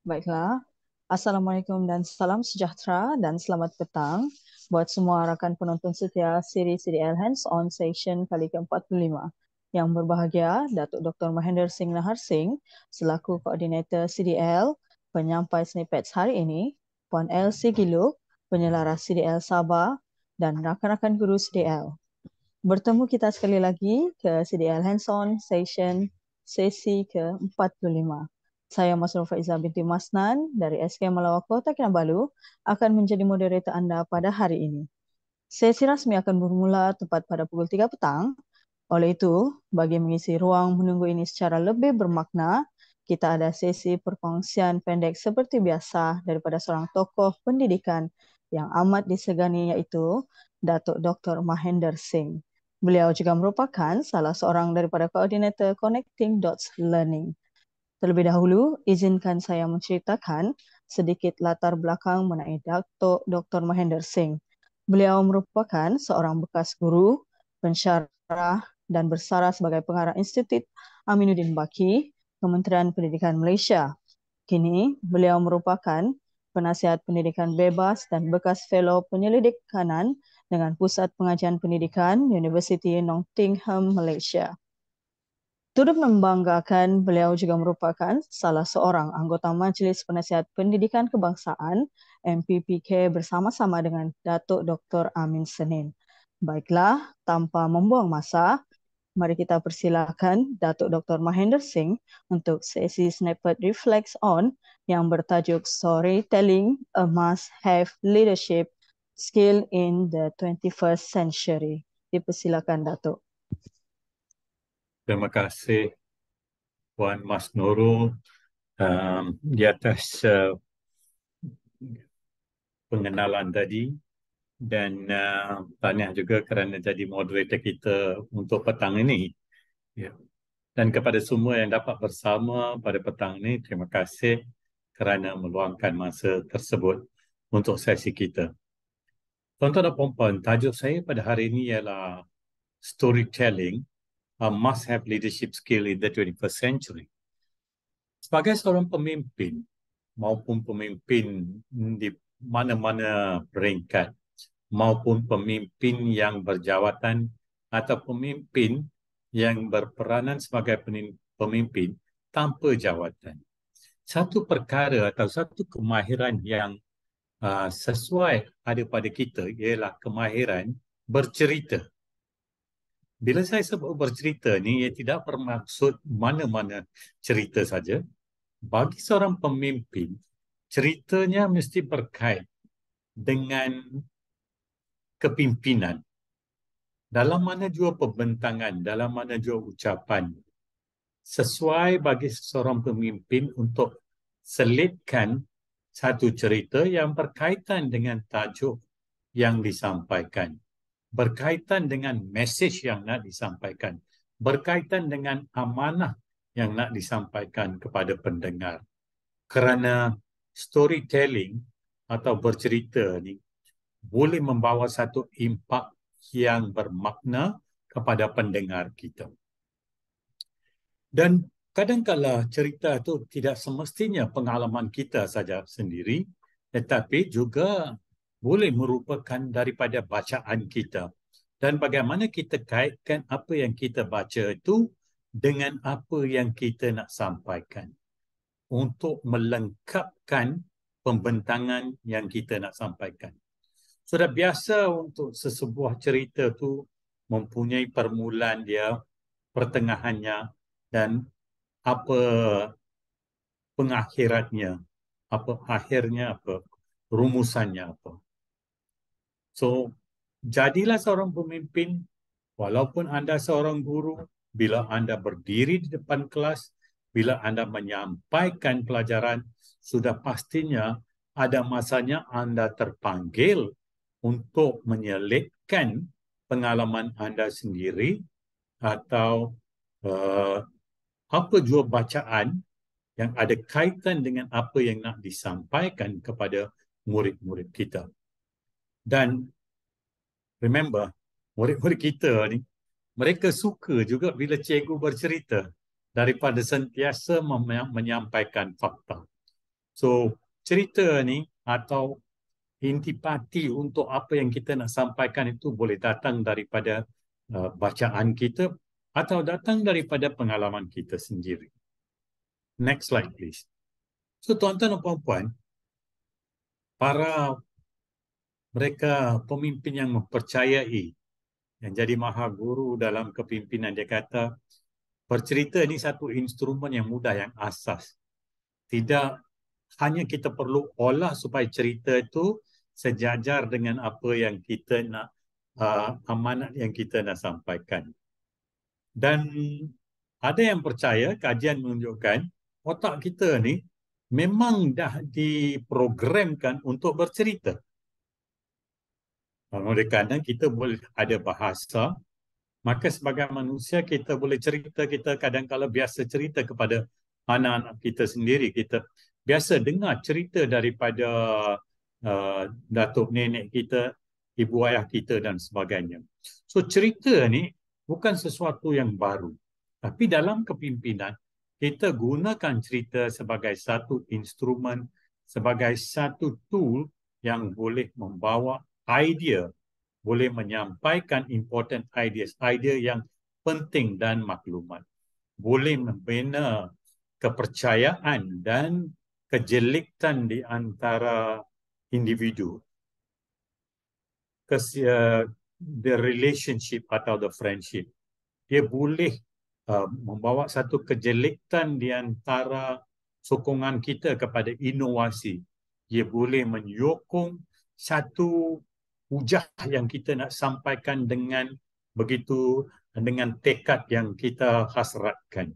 Baiklah. Assalamualaikum dan salam sejahtera dan selamat petang buat semua rakan penonton setia siri CDL Hands-On Session kali ke-45. Yang berbahagia, Datuk Dr. Mahendra Singh Nahar Singh selaku Koordinator CDL, penyampai snippets hari ini, Puan Elsie Giluk, penyelaras CDL Sabah dan rakan-rakan guru CDL. Bertemu kita sekali lagi ke CDL Hands-On Session sesi ke-45. Saya Masrul Faizah binti Masnan dari SK Melawak Kota Kinabalu akan menjadi moderator anda pada hari ini. Sesi rasmi akan bermula tepat pada pukul 3 petang. Oleh itu, bagi mengisi ruang menunggu ini secara lebih bermakna, kita ada sesi perkongsian pendek seperti biasa daripada seorang tokoh pendidikan yang amat disegani iaitu Datuk Dr. Mahendra Singh. Beliau juga merupakan salah seorang daripada koordinator Connecting Dots Learning. Terlebih dahulu, izinkan saya menceritakan sedikit latar belakang mengenai Datuk Dr. Mahendra Singh. Beliau merupakan seorang bekas guru, pensyarah dan bersara sebagai pengarah Institut Aminuddin Baki, Kementerian Pendidikan Malaysia. Kini, beliau merupakan penasihat pendidikan bebas dan bekas fellow penyelidik kanan dengan Pusat Pengajian Pendidikan Universiti Nottingham, Malaysia. Turut membanggakan, beliau juga merupakan salah seorang anggota Majlis Penasihat Pendidikan Kebangsaan MPPK bersama-sama dengan Datuk Dr. Amin Senin. Baiklah, tanpa membuang masa, mari kita persilakan Datuk Dr. Mahendra Singh untuk sesi snippet Reflects On yang bertajuk Storytelling, a Must-Have Leadership Skill in the 21st Century. Dipersilakan, Datuk. Terima kasih Puan Mas Nurul di atas pengenalan tadi dan tahniah juga kerana jadi moderator kita untuk petang ini. Ya. Dan kepada semua yang dapat bersama pada petang ini, terima kasih kerana meluangkan masa tersebut untuk sesi kita. Tuan-tuan dan puan-puan, tajuk saya pada hari ini ialah Storytelling, a Must-Have Leadership Skill in the 21st Century. Sebagai seorang pemimpin maupun pemimpin di mana-mana peringkat maupun pemimpin yang berjawatan atau pemimpin yang berperanan sebagai pemimpin tanpa jawatan. Satu perkara atau satu kemahiran yang sesuai ada pada kita ialah kemahiran bercerita. Bila saya sebut bercerita ni, ia tidak bermaksud mana-mana cerita saja. Bagi seorang pemimpin, ceritanya mesti berkait dengan kepimpinan. Dalam mana jua pembentangan, dalam mana jua ucapan, sesuai bagi seorang pemimpin untuk selitkan satu cerita yang berkaitan dengan tajuk yang disampaikan, berkaitan dengan mesej yang nak disampaikan, berkaitan dengan amanah yang nak disampaikan kepada pendengar. Kerana storytelling atau bercerita ni boleh membawa satu impak yang bermakna kepada pendengar kita. Dan kadang-kala cerita itu tidak semestinya pengalaman kita saja sendiri, tetapi juga boleh merupakan daripada bacaan kita. Dan bagaimana kita kaitkan apa yang kita baca itu dengan apa yang kita nak sampaikan untuk melengkapkan pembentangan yang kita nak sampaikan. Sudah biasa untuk sesebuah cerita tu mempunyai permulaan dia, pertengahannya dan apa pengakhirannya, apa akhirnya apa, rumusannya apa. So, jadilah seorang pemimpin, walaupun anda seorang guru, bila anda berdiri di depan kelas, bila anda menyampaikan pelajaran, sudah pastinya ada masanya anda terpanggil untuk menyelitkan pengalaman anda sendiri atau apa jua bacaan yang ada kaitan dengan apa yang nak disampaikan kepada murid-murid kita. Dan remember, murid-murid kita ni, mereka suka juga bila cikgu bercerita daripada sentiasa menyampaikan fakta. So, cerita ni atau intipati untuk apa yang kita nak sampaikan itu boleh datang daripada bacaan kita atau datang daripada pengalaman kita sendiri. Next slide, please. So, tuan-tuan dan puan-puan, para mereka pemimpin yang mempercayai, yang jadi maha guru dalam kepimpinan, dia kata, bercerita ini satu instrumen yang mudah, yang asas. Tidak hanya kita perlu olah supaya cerita itu sejajar dengan apa yang kita nak, amanat yang kita nak sampaikan. Dan ada yang percaya, kajian menunjukkan, otak kita ni memang dah diprogramkan untuk bercerita. Oleh kerana kita boleh ada bahasa, maka sebagai manusia kita boleh cerita, kita kadang-kadang biasa cerita kepada anak-anak kita sendiri. Kita biasa dengar cerita daripada datuk nenek kita, ibu ayah kita dan sebagainya. So cerita ni bukan sesuatu yang baru. Tapi dalam kepimpinan, kita gunakan cerita sebagai satu instrumen, sebagai satu tool yang boleh membawa idea, boleh menyampaikan important ideas, idea yang penting dan maklumat. Boleh membina kepercayaan dan kejelikan di antara individu. The relationship atau the friendship. Dia boleh membawa satu kejelikan di antara sokongan kita kepada inovasi. Dia boleh menyokong satu hujah yang kita nak sampaikan dengan begitu, dengan tekad yang kita hasratkan.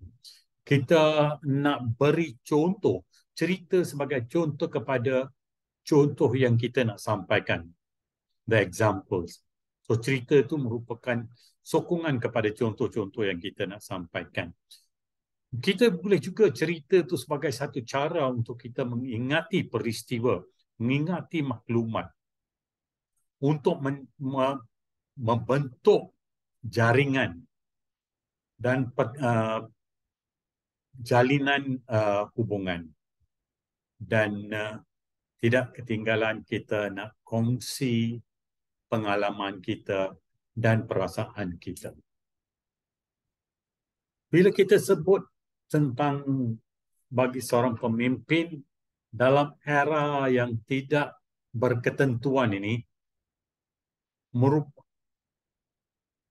Kita nak beri contoh, cerita sebagai contoh kepada contoh yang kita nak sampaikan. The examples. So cerita itu merupakan sokongan kepada contoh-contoh yang kita nak sampaikan. Kita boleh juga cerita itu sebagai satu cara untuk kita mengingati peristiwa, mengingati maklumat, untuk membentuk jaringan dan jalinan hubungan. Dan tidak ketinggalan kita nak kongsi pengalaman kita dan perasaan kita. Bila kita sebut tentang bagi seorang pemimpin dalam era yang tidak berketentuan ini,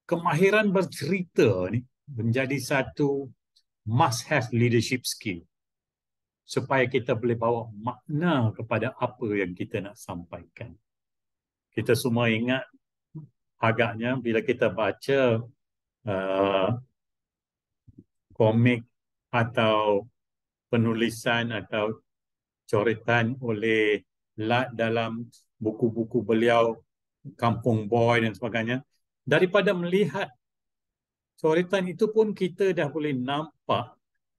kemahiran bercerita ni menjadi satu must-have leadership skill supaya kita boleh bawa makna kepada apa yang kita nak sampaikan. Kita semua ingat agaknya bila kita baca komik atau penulisan atau coretan oleh Lat dalam buku-buku beliau, Kampung Boy dan sebagainya, daripada melihat coretan itu pun kita dah boleh nampak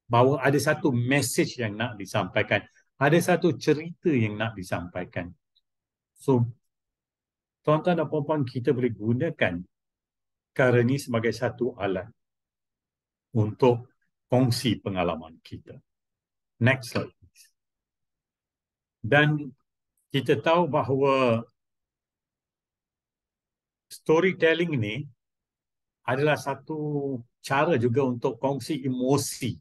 bahawa ada satu message yang nak disampaikan, ada satu cerita yang nak disampaikan. So, tuan-tuan dan puan-puan, kita boleh gunakan perkara ini sebagai satu alat untuk kongsi pengalaman kita. Next slide. Dan kita tahu bahawa storytelling ini adalah satu cara juga untuk kongsi emosi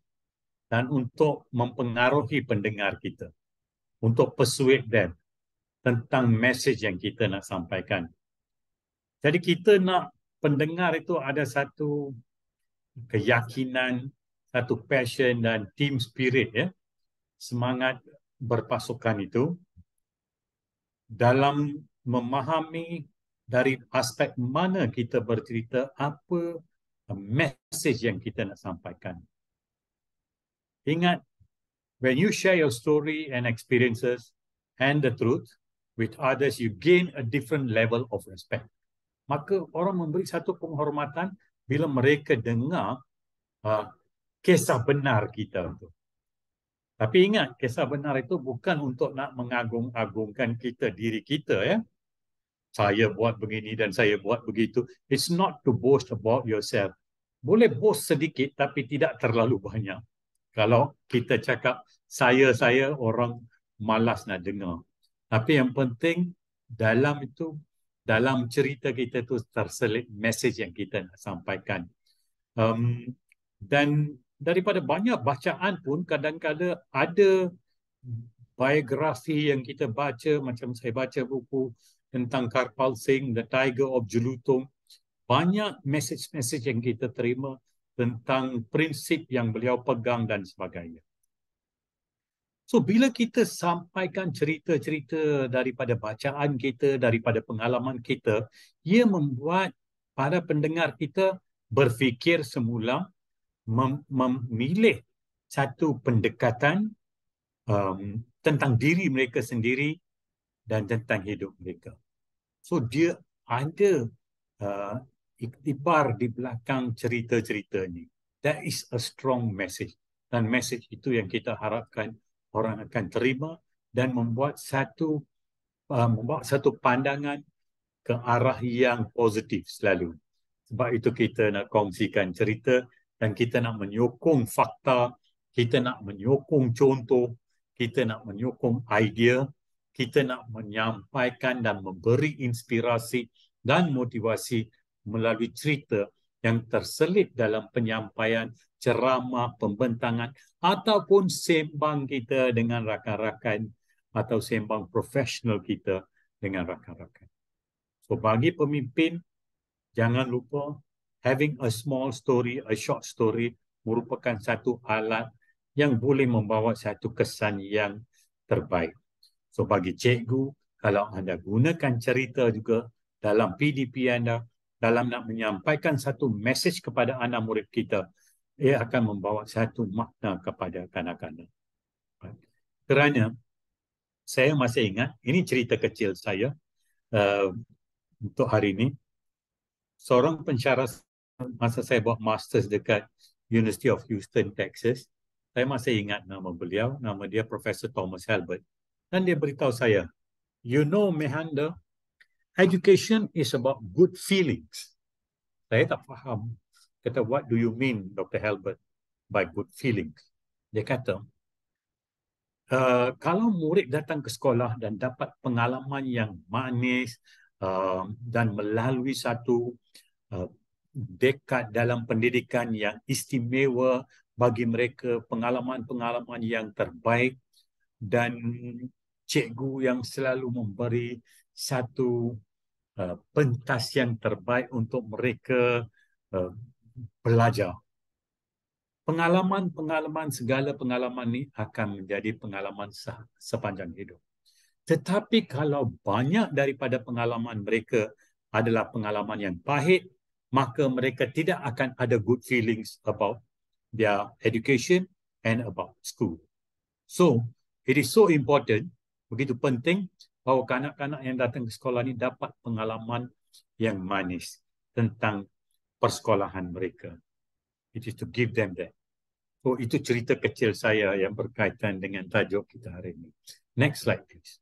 dan untuk mempengaruhi pendengar kita, untuk persuade them tentang message yang kita nak sampaikan. Jadi kita nak pendengar itu ada satu keyakinan, satu passion dan team spirit, ya, semangat berpasukan itu dalam memahami dari aspek mana kita bercerita, apa message yang kita nak sampaikan. Ingat, when you share your story and experiences and the truth with others, you gain a different level of respect. Maka orang memberi satu penghormatan bila mereka dengar kisah benar kita itu. Tapi ingat, kisah benar itu bukan untuk nak mengagung-agungkan kita, diri kita, ya. Saya buat begini dan saya buat begitu. It's not to boast about yourself. Boleh boast sedikit tapi tidak terlalu banyak. Kalau kita cakap saya orang malas nak dengar. Tapi yang penting dalam itu, dalam cerita kita tu terselit mesej yang kita nak sampaikan. Dan daripada banyak bacaan pun kadang-kadang ada biografi yang kita baca, macam saya baca buku tentang Karpal Singh, The Tiger of Jelutong. Banyak mesej-mesej yang kita terima tentang prinsip yang beliau pegang dan sebagainya. So, bila kita sampaikan cerita-cerita daripada bacaan kita, daripada pengalaman kita, ia membuat para pendengar kita berfikir semula, memilih satu pendekatan tentang diri mereka sendiri dan tentang hidup mereka. So, dia ada iktibar di belakang cerita-cerita ini. That is a strong message. Dan message itu yang kita harapkan orang akan terima dan membuat satu pandangan ke arah yang positif selalu. Sebab itu kita nak kongsikan cerita dan kita nak menyokong fakta, kita nak menyokong contoh, kita nak menyokong idea, kita nak menyampaikan dan memberi inspirasi dan motivasi melalui cerita yang terselit dalam penyampaian ceramah, pembentangan ataupun sembang kita dengan rakan-rakan atau sembang profesional kita dengan rakan-rakan. So bagi pemimpin, jangan lupa having a small story, a short story merupakan satu alat yang boleh membawa satu kesan yang terbaik. So bagi cikgu, kalau anda gunakan cerita juga dalam PDP anda, dalam nak menyampaikan satu mesej kepada anak murid kita, ia akan membawa satu makna kepada kanak-kanak. Kerana saya masih ingat, ini cerita kecil saya untuk hari ini. Seorang pensyarah masa saya buat masters dekat University of Houston, Texas, saya masih ingat nama beliau, nama dia Profesor Thomas Halbert. Dan dia beritahu saya, you know Mehander, education is about good feelings. Saya tak faham. Kata, what do you mean, Dr. Halbert, by good feelings? Dia kata, kalau murid datang ke sekolah dan dapat pengalaman yang manis dan melalui satu dekad dalam pendidikan yang istimewa bagi mereka, pengalaman-pengalaman yang terbaik dan cikgu yang selalu memberi satu pentas yang terbaik untuk mereka belajar. Pengalaman-pengalaman, segala pengalaman ini akan menjadi pengalaman sepanjang hidup. Tetapi kalau banyak daripada pengalaman mereka adalah pengalaman yang pahit, maka mereka tidak akan ada good feelings about their education and about school. So, it is so important, begitu penting bahawa kanak-kanak yang datang ke sekolah ini dapat pengalaman yang manis tentang persekolahan mereka. It is to give them that. So, itu cerita kecil saya yang berkaitan dengan tajuk kita hari ini. Next slide, please.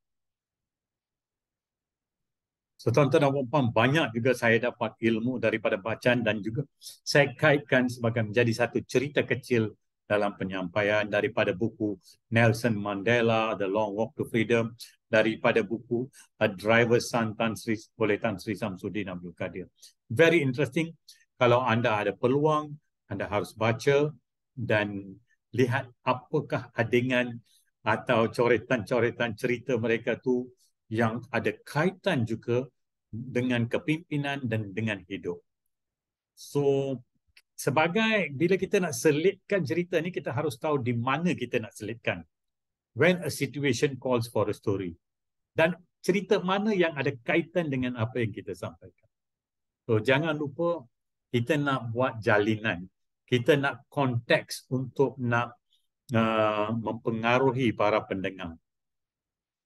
So, tuan-tuan dan puan, banyak juga saya dapat ilmu daripada bacaan dan juga saya kaitkan sebagai menjadi satu cerita kecil dalam penyampaian daripada buku Nelson Mandela, The Long Walk to Freedom, daripada buku A Driver's Son oleh Tan Sri Samsudin Abdul Qadir. Very interesting. Kalau anda ada peluang, anda harus baca dan lihat apakah adegan atau coretan-coretan cerita mereka tu yang ada kaitan juga dengan kepimpinan dan dengan hidup. So, bila kita nak selitkan cerita ni, kita harus tahu di mana kita nak selitkan. When a situation calls for a story. Dan cerita mana yang ada kaitan dengan apa yang kita sampaikan. So, jangan lupa kita nak buat jalinan. Kita nak konteks untuk nak mempengaruhi para pendengar.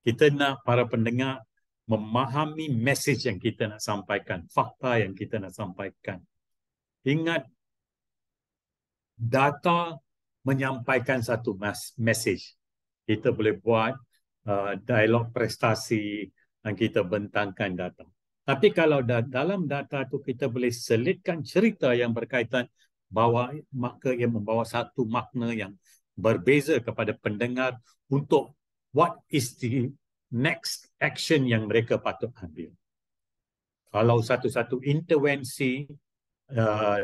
Kita nak para pendengar memahami mesej yang kita nak sampaikan, fakta yang kita nak sampaikan. Ingat, data menyampaikan satu mesej. Kita boleh buat dialog prestasi dan kita bentangkan data. Tapi kalau dalam data itu kita boleh selitkan cerita yang berkaitan, maka ia membawa satu makna yang berbeza kepada pendengar untuk what is the next action yang mereka patut ambil. Kalau satu-satu intervensi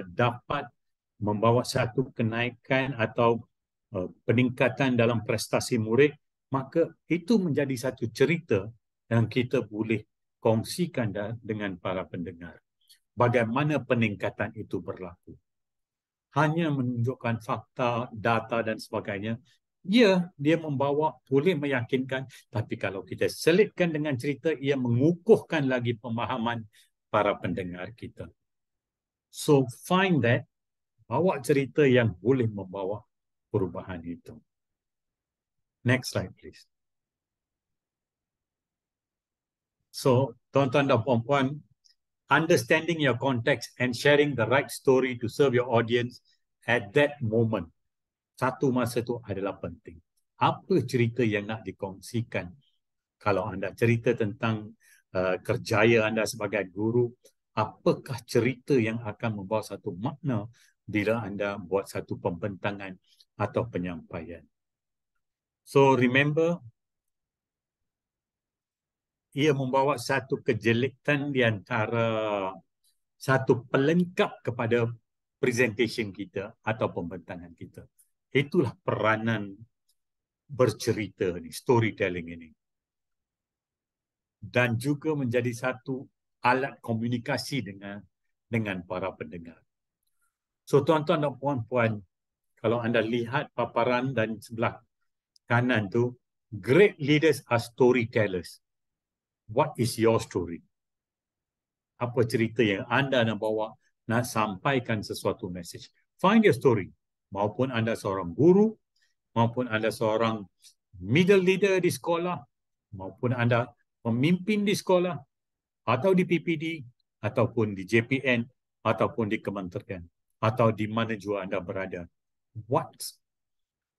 dapat membawa satu kenaikan atau peningkatan dalam prestasi murid, maka itu menjadi satu cerita yang kita boleh kongsikan dengan para pendengar. Bagaimana peningkatan itu berlaku. Hanya menunjukkan fakta, data dan sebagainya, ya, dia membawa, boleh meyakinkan, tapi kalau kita selitkan dengan cerita, ia mengukuhkan lagi pemahaman para pendengar kita. So, find that, bawa cerita yang boleh membawa perubahan itu. Next slide, please. So, tuan-tuan dan puan-puan, understanding your context and sharing the right story to serve your audience at that moment, satu masa itu adalah penting. Apa cerita yang nak dikongsikan? Kalau anda cerita tentang kerjaya anda sebagai guru, apakah cerita yang akan membawa satu makna bila anda buat satu pembentangan atau penyampaian? So remember, ia membawa satu kejelitan di antara satu pelengkap kepada presentation kita atau pembentangan kita. Itulah peranan bercerita ni, storytelling ini. Dan juga menjadi satu alat komunikasi dengan para pendengar. So tuan-tuan dan puan-puan, kalau anda lihat paparan dan sebelah kanan tu, great leaders are storytellers. What is your story? Apa cerita yang anda nak bawa, nak sampaikan sesuatu message. Find your story. Maupun anda seorang guru, maupun anda seorang middle leader di sekolah, maupun anda pemimpin di sekolah, atau di PPD, ataupun di JPN, ataupun di kementerian, atau di mana jua anda berada. What's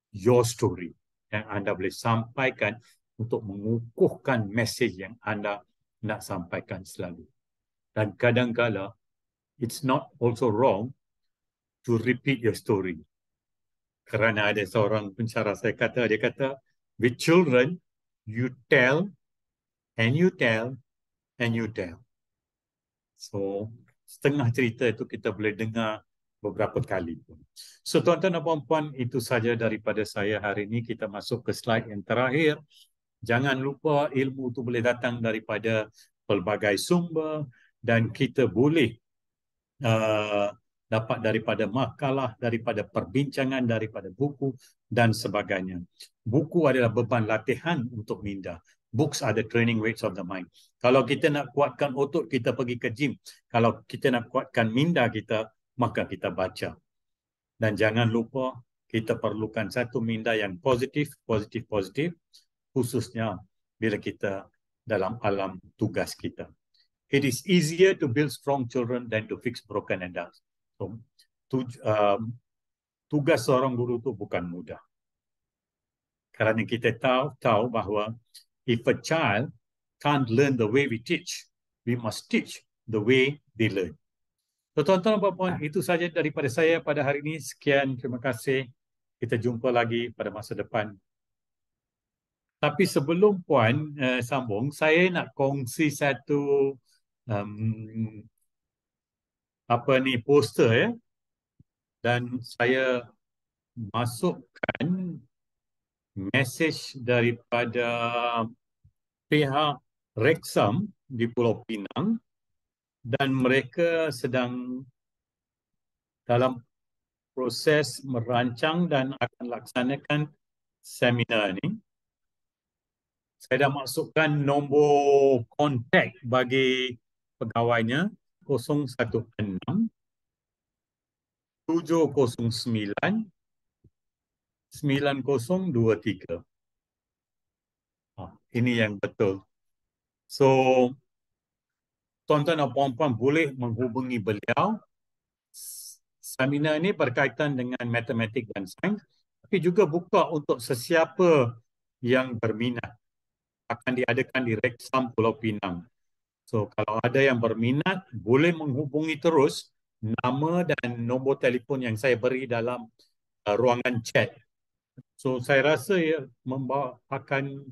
your story yang anda boleh sampaikan untuk mengukuhkan mesej yang anda nak sampaikan selalu. Dan kadang-kala, it's not also wrong to repeat your story. Kerana ada seorang pensyarah saya kata, dia kata, with children, you tell, and you tell, and you tell. So, setengah cerita itu kita boleh dengar beberapa kali pun. So, tuan-tuan dan puan-puan, itu saja daripada saya hari ini. Kita masuk ke slide yang terakhir. Jangan lupa ilmu itu boleh datang daripada pelbagai sumber dan kita boleh dapat daripada makalah, daripada perbincangan, daripada buku dan sebagainya. Buku adalah beban latihan untuk minda. Books are the training weights of the mind. Kalau kita nak kuatkan otot, kita pergi ke gym. Kalau kita nak kuatkan minda kita, maka kita baca. Dan jangan lupa, kita perlukan satu minda yang positif, khususnya bila kita dalam alam tugas kita. It is easier to build strong children than to fix broken adults. So, tugas seorang guru itu bukan mudah. Kerana kita tahu bahawa if a child can't learn the way we teach, we must teach the way they learn. So, tuan-tuan dan puan-puan, itu saja daripada saya pada hari ini. Sekian, terima kasih. Kita jumpa lagi pada masa depan. Tapi sebelum puan sambung, saya nak kongsi satu poster ya. Dan saya masukkan mesej daripada pihak Rexam di Pulau Pinang dan mereka sedang dalam proses merancang dan akan laksanakan seminar ini. Saya dah masukkan nombor kontak bagi pegawainya 016 709 9023. Ini yang betul. So, tuan-tuan dan puan-puan boleh menghubungi beliau. Seminar ini berkaitan dengan matematik dan sains, tapi juga buka untuk sesiapa yang berminat. Akan diadakan di Rexam Pulau Pinang. So, kalau ada yang berminat, boleh menghubungi terus nama dan nombor telefon yang saya beri dalam ruangan chat So saya rasa ya akan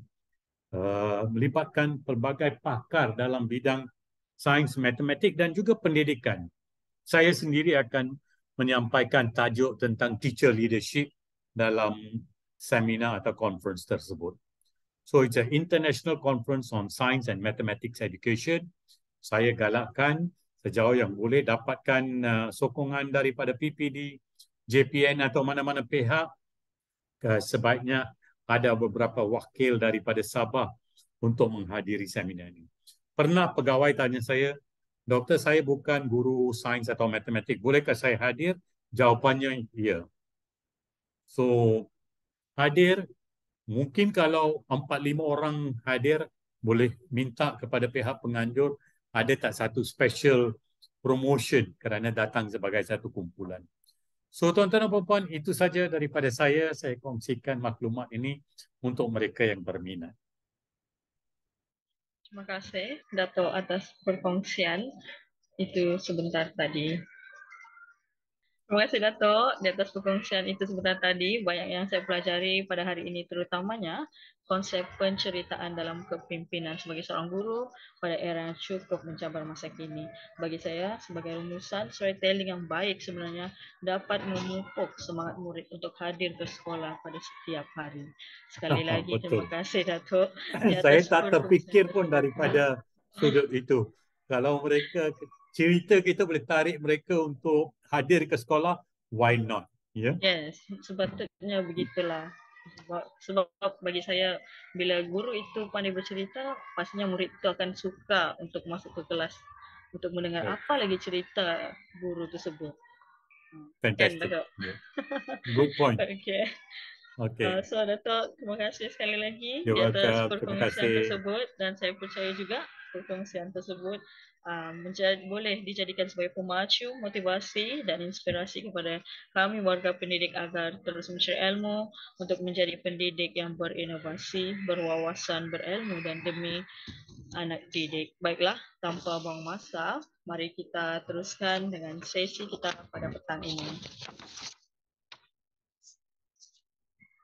melibatkan pelbagai pakar dalam bidang sains, matematik dan juga pendidikan. Saya sendiri akan menyampaikan tajuk tentang teacher leadership dalam seminar atau conference tersebut. So it's an international conference on science and mathematics education. Saya galakkan sejauh yang boleh dapatkan sokongan daripada PPD, JPN atau mana-mana pihak. Sebaiknya ada beberapa wakil daripada Sabah untuk menghadiri seminar ini. Pernah pegawai tanya saya, doktor saya bukan guru sains atau matematik, bolehkah saya hadir? Jawapannya ya. So hadir, mungkin kalau 4-5 orang hadir, boleh minta kepada pihak penganjur ada tak satu special promotion kerana datang sebagai satu kumpulan. So tuan-tuan dan puan-puan, itu saja daripada saya. Saya kongsikan maklumat ini untuk mereka yang berminat. Terima kasih Dato' atas perkongsian itu sebentar tadi. Terima kasih Dato' di atas perkongsian itu sebentar tadi. Banyak yang saya pelajari pada hari ini, terutamanya konsep penceritaan dalam kepimpinan sebagai seorang guru pada era yang cukup mencabar masa kini. Bagi saya, sebagai rumusan, storytelling yang baik sebenarnya dapat memupuk semangat murid untuk hadir ke sekolah pada setiap hari. Sekali lagi, terima kasih Dato' di Saya atas tak terfikir pun perkongsian daripada sudut itu. Kalau mereka cerita kita boleh tarik mereka untuk hadir ke sekolah, why not? Ya. Yes, sepatutnya begitulah. Sebab bagi saya, bila guru itu pandai bercerita, pastinya murid itu akan suka untuk masuk ke kelas untuk mendengar apa lagi cerita guru tersebut. Fantastic. Yeah. Good point. Okay. Okay. So Dato', terima kasih sekali lagi You're di atas welcome. Terima perkongsian kasih. tersebut, dan saya percaya juga perkongsian tersebut boleh dijadikan sebagai pemacu, motivasi dan inspirasi kepada kami warga pendidik agar terus mencari ilmu untuk menjadi pendidik yang berinovasi, berwawasan, berilmu dan demi anak didik. Baiklah, tanpa buang masa, mari kita teruskan dengan sesi kita pada petang ini.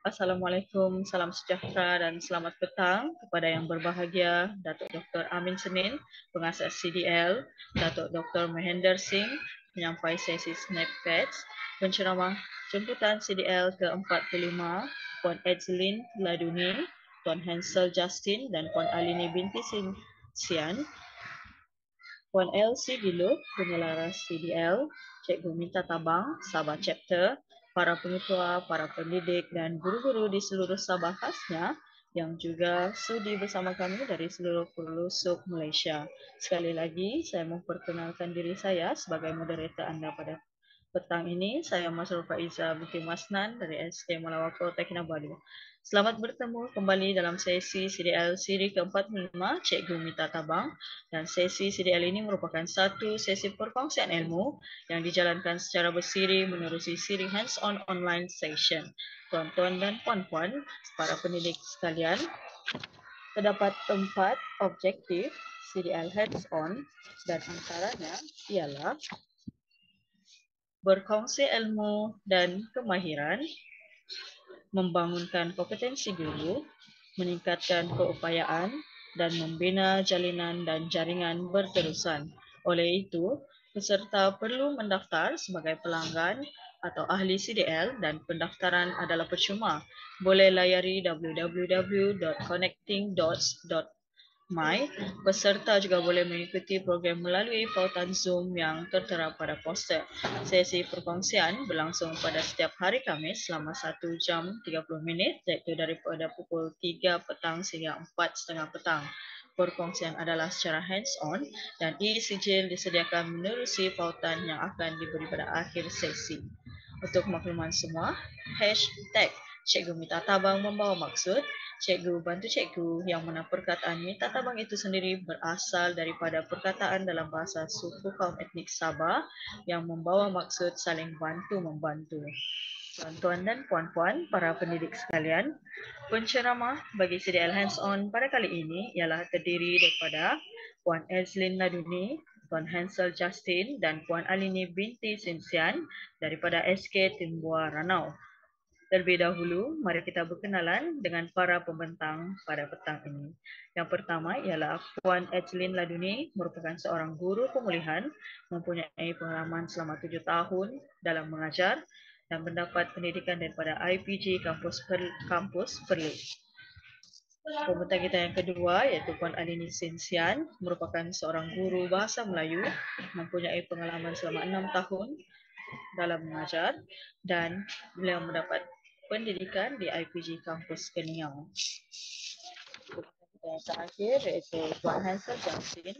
Assalamualaikum, salam sejahtera dan selamat petang kepada yang berbahagia Datuk Dr. Amin Senin, pengasas CDL, Datuk Dr. Mahender Singh, penyampai sesi Snapchat, penceramah jemputan CDL ke-45, Puan Edzlin Laduni, Tuan Hansel Justin dan Puan Alini binti Sian, Puan Elsie Biluk, penyelaras CDL, Cikgu Minta Tabang, Sabah Chapter, para pengetua, para pendidik dan guru-guru di seluruh Sabah khasnya yang juga sudi bersama kami dari seluruh pelosok Malaysia. Sekali lagi, saya memperkenalkan diri saya sebagai moderator anda pada petang ini. Saya Masrul Faiza binti Masnan dari SK Melawak Kota Kinabalu. Selamat bertemu kembali dalam sesi CDL siri ke-45 Cikgu Minta Tabang, dan sesi CDL ini merupakan satu sesi perkongsian ilmu yang dijalankan secara bersiri menerusi siri hands-on online session. Tuan-tuan dan puan-puan, para pendidik sekalian, terdapat 4 objektif CDL hands-on dan antaranya ialah berkongsi ilmu dan kemahiran, membangunkan kompetensi guru, meningkatkan keupayaan, dan membina jalinan dan jaringan berterusan. Oleh itu, peserta perlu mendaftar sebagai pelanggan atau ahli CDL dan pendaftaran adalah percuma. Boleh layari www.connectingdots.my. Peserta juga boleh mengikuti program melalui pautan Zoom yang tertera pada poster. Sesi perkongsian berlangsung pada setiap hari Khamis selama 1 jam 30 minit, iaitu daripada pukul 3 petang sehingga 4:30 petang. Perkongsian adalah secara hands-on dan e-sijil disediakan menerusi pautan yang akan diberi pada akhir sesi. Untuk makluman semua, hashtag Cikgu Minta Tabang membawa maksud. Cikgu bantu cikgu, yang mana perkataan minta tabang itu sendiri berasal daripada perkataan dalam bahasa suku kaum etnik Sabah yang membawa maksud saling bantu-membantu. Tuan-tuan dan puan-puan, para pendidik sekalian, penceramah bagi CDL Hands-On pada kali ini ialah terdiri daripada Puan Edzlin Laduni, Tuan Hansel Justin dan Puan Alini binti Sinsian daripada SK Timbua Ranau. Terlebih dahulu, mari kita berkenalan dengan para pembentang pada petang ini. Yang pertama ialah Puan Edgelyn Laduni, merupakan seorang guru pemulihan, mempunyai pengalaman selama 7 tahun dalam mengajar dan mendapat pendidikan daripada IPG Kampus Perlis. Pembentang kita yang kedua iaitu Puan Alini Sinsian, merupakan seorang guru bahasa Melayu, mempunyai pengalaman selama 6 tahun dalam mengajar dan beliau mendapat pendidikan di IPG Kampus Keningau. Yang terakhir iaitu Tuan Hansel Jamsin,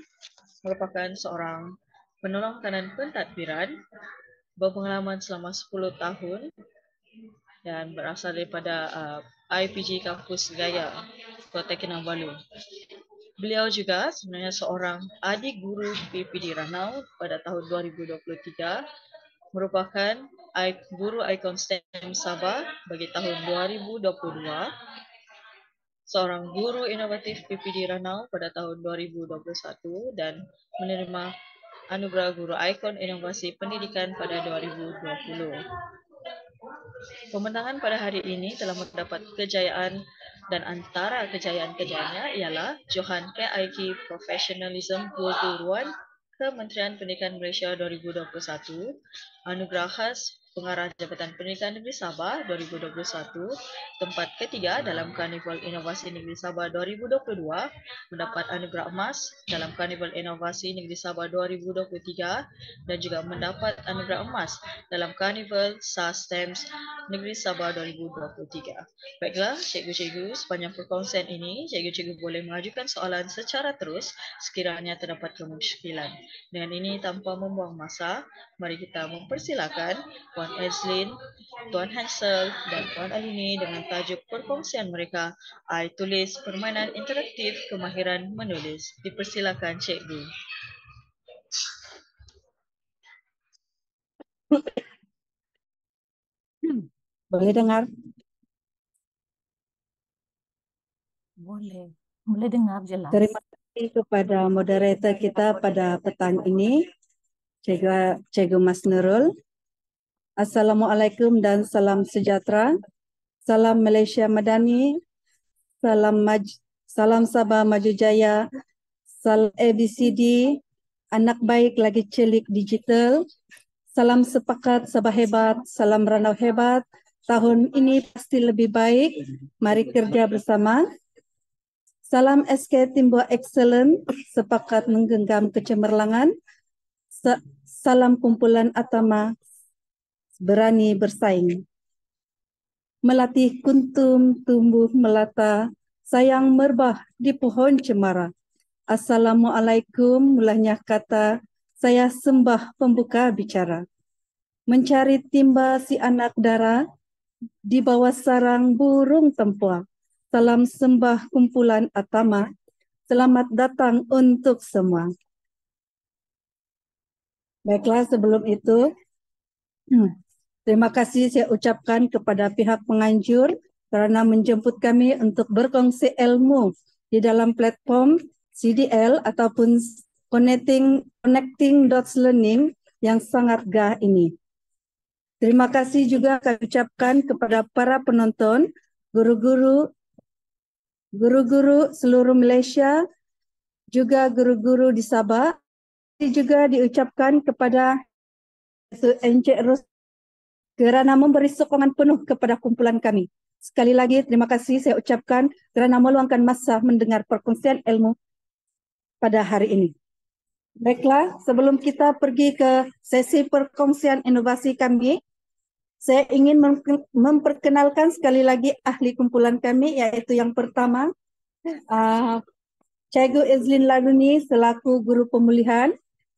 merupakan seorang penolong kanan pentadbiran, berpengalaman selama 10 tahun dan berasal daripada IPG Kampus Gaya, Kota Kinabalu. Beliau juga sebenarnya seorang adik guru PPD Ranau pada tahun 2023, merupakan guru ikon STEM Sabah bagi tahun 2022, seorang guru inovatif PPD Ranau pada tahun 2021 dan menerima anugerah guru ikon inovasi pendidikan pada 2020. Pembentangan pada hari ini telah mendapat kejayaan dan antara kejayaan-kejayaannya ialah Johan KIK Professionalism Keguruan Kementerian Pendidikan Malaysia 2021, Anugerah Khas Pengarah Jabatan Pendidikan Negeri Sabah 2021, tempat ketiga dalam Karnival Inovasi Negeri Sabah 2022, mendapat anugerah emas dalam Karnival Inovasi Negeri Sabah 2023 dan juga mendapat anugerah emas dalam Karnival SASTEMS Negeri Sabah 2023. Baiklah, cikgu-cikgu, sepanjang perkongsian ini, cikgu-cikgu boleh mengajukan soalan secara terus sekiranya terdapat kemusykilan. Dengan ini, tanpa membuang masa, mari kita mempersilakan Puan Edgelyn, Tuan Hansel dan Puan Alini dengan tajuk perkongsian mereka, I Tulis Permainan Interaktif Kemahiran Menulis. Dipersilakan, cikgu. Boleh dengar? Boleh dengar jelas. Terima kasih kepada moderator kita pada petang ini, Cikgu Mas Nurul. Assalamualaikum dan salam sejahtera. Salam Malaysia Madani. Salam Sabah Maju Jaya. Salam ABCD. Anak baik lagi celik digital. Salam sepakat Sabah hebat. Salam Ranau hebat. Tahun ini pasti lebih baik. Mari kerja bersama. Salam SK Timbuah Excellent, sepakat menggenggam kecemerlangan. Salam kumpulan Atama, berani bersaing. Melatih kuntum tumbuh melata, sayang merbah di pohon cemara. Assalamualaikum, mulanya kata, saya sembah pembuka bicara. Mencari timba si anak dara, di bawah sarang burung tempua. Salam sembah kumpulan Atama. Selamat datang untuk semua. Baiklah, sebelum itu, terima kasih saya ucapkan kepada pihak penganjur kerana menjemput kami untuk berkongsi ilmu di dalam platform CDL ataupun Connecting Dots Learning yang sangat gah ini. Terima kasih juga kami ucapkan kepada para penonton, guru-guru seluruh Malaysia, juga guru-guru di Sabah. Juga diucapkan kepada Encik Ros kerana memberi sokongan penuh kepada kumpulan kami. Sekali lagi terima kasih saya ucapkan kerana meluangkan masa mendengar perkongsian ilmu pada hari ini. Baiklah, sebelum kita pergi ke sesi perkongsian inovasi kami, saya ingin memperkenalkan sekali lagi ahli kumpulan kami, iaitu yang pertama, Cikgu Edgelyn Laduni selaku guru pemulihan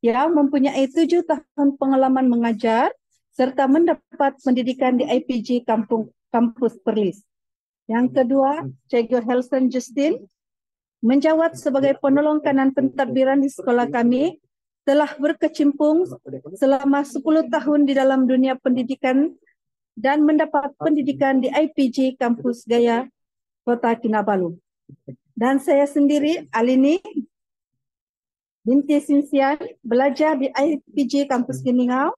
yang mempunyai 7 tahun pengalaman mengajar serta mendapat pendidikan di IPG Kampus Perlis. Yang kedua, Cikgu Helson Justin menjawat sebagai penolong kanan pentadbiran di sekolah kami, telah berkecimpung selama 10 tahun di dalam dunia pendidikan dan mendapat pendidikan di IPG Kampus Gaya, Kota Kinabalu. Dan saya sendiri, Alini binti Sinsian, belajar di IPG Kampus Keningau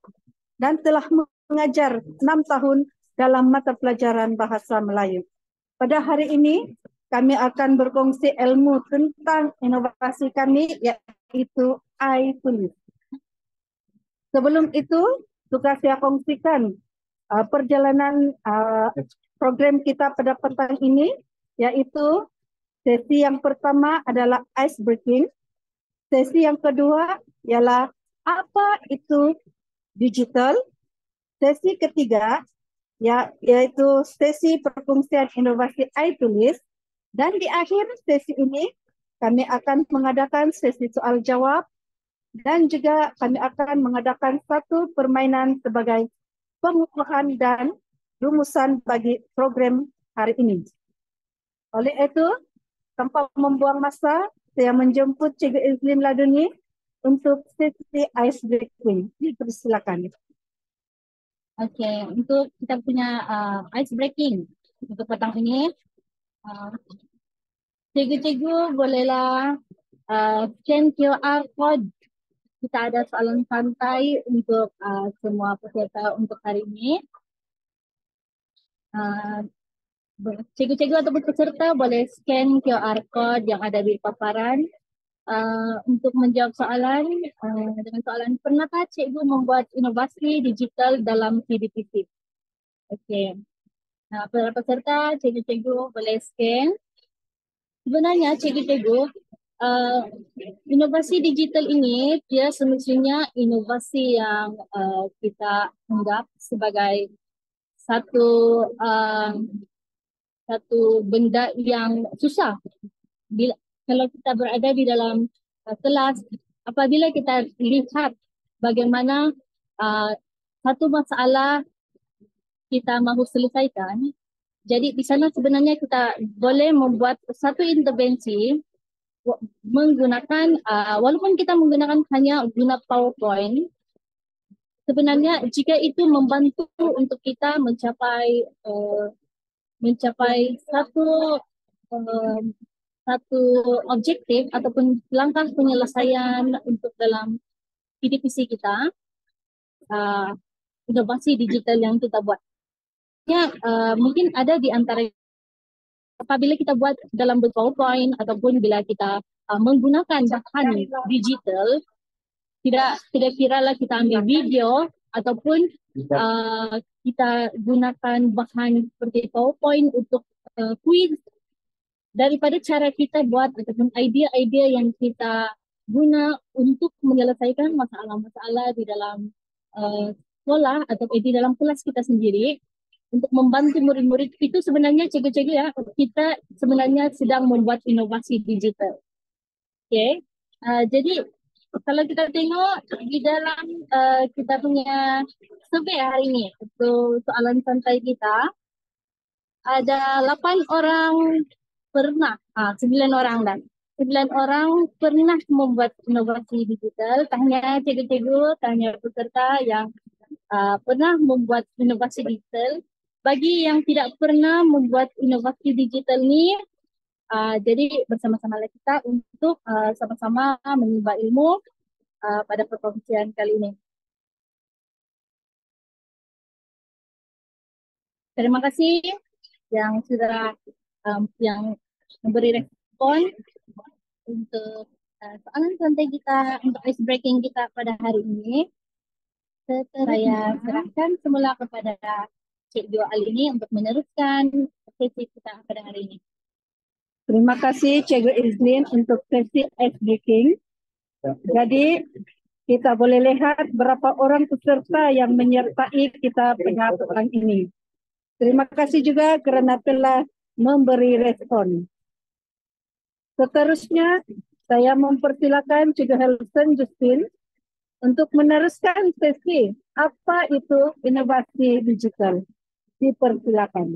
dan telah mengajar 6 tahun dalam mata pelajaran Bahasa Melayu. Pada hari ini, kami akan berkongsi ilmu tentang inovasi kami, yaitu iTulis. Sebelum itu, suka saya kongsikan perjalanan program kita pada petang ini, yaitu sesi yang pertama adalah ice breaking. Sesi yang kedua ialah apa itu digital. Sesi ketiga yaitu sesi perkongsian inovasi iTulis. Dan di akhir sesi ini kami akan mengadakan sesi soal jawab dan juga kami akan mengadakan satu permainan sebagai pengukuhan dan rumusan bagi program hari ini. Oleh itu, tanpa membuang masa, saya menjemput Cikgu Izlin Laduni untuk sesi ice breaking. Silakan. Oke, untuk kita punya ice breaking untuk petang ini, cikgu-cikgu bolehlah scan QR code. Kita ada soalan santai untuk semua peserta untuk hari ini. Cikgu-cikgu ataupun peserta boleh scan QR code yang ada di paparan untuk menjawab soalan dengan soalan, pernahkah cikgu membuat inovasi digital dalam PDPC? Okey. Para peserta, cikgu-cikgu boleh scan. Sebenarnya cikgu-cikgu, inovasi digital ini dia semestinya inovasi yang kita anggap sebagai satu benda yang susah. Kalau kita berada di dalam kelas, apabila kita lihat bagaimana satu masalah kita mahu selesaikan, jadi di sana sebenarnya kita boleh membuat satu intervensi menggunakan, walaupun kita menggunakan hanya guna PowerPoint, sebenarnya jika itu membantu untuk kita mencapai satu objektif ataupun langkah penyelesaian untuk dalam PDPC kita, inovasi digital yang kita buat. Mungkin ada di antara apabila kita buat dalam bentuk PowerPoint ataupun bila kita menggunakan bahan digital, tidak kiralah kita ambil video ataupun kita gunakan bahan seperti PowerPoint untuk quiz, daripada cara kita buat ataupun idea-idea yang kita guna untuk menyelesaikan masalah-masalah di dalam sekolah atau di dalam kelas kita sendiri untuk membantu murid-murid, itu sebenarnya cikgu-cikgu ya, kita sebenarnya sedang membuat inovasi digital. Okay. Jadi kalau kita tengok di dalam kita punya survei hari ini, itu soalan santai kita, ada 8 orang pernah, 9 orang dan 9 orang pernah membuat inovasi digital. Tanya cikgu-cikgu, tanya peserta yang pernah membuat inovasi digital. Bagi yang tidak pernah membuat inovasi digital ni, jadi bersama-sama kita untuk sama-sama menimba ilmu pada perkongsian kali ini. Terima kasih yang sudah yang memberi respon untuk soalan santai kita, untuk ice breaking kita pada hari ini. Saya serahkan semula kepada Cikgu Alini untuk meneruskan sesi kita pada hari ini. Terima kasih Cikgu Izlin untuk sesi ice breaking. Jadi kita boleh lihat berapa orang peserta yang menyertai kita pada petang ini. Terima kasih juga kerana telah memberi respon. Seterusnya, saya mempersilakan Cikgu Helson Justin untuk meneruskan sesi apa itu inovasi digital. Dipersilakan.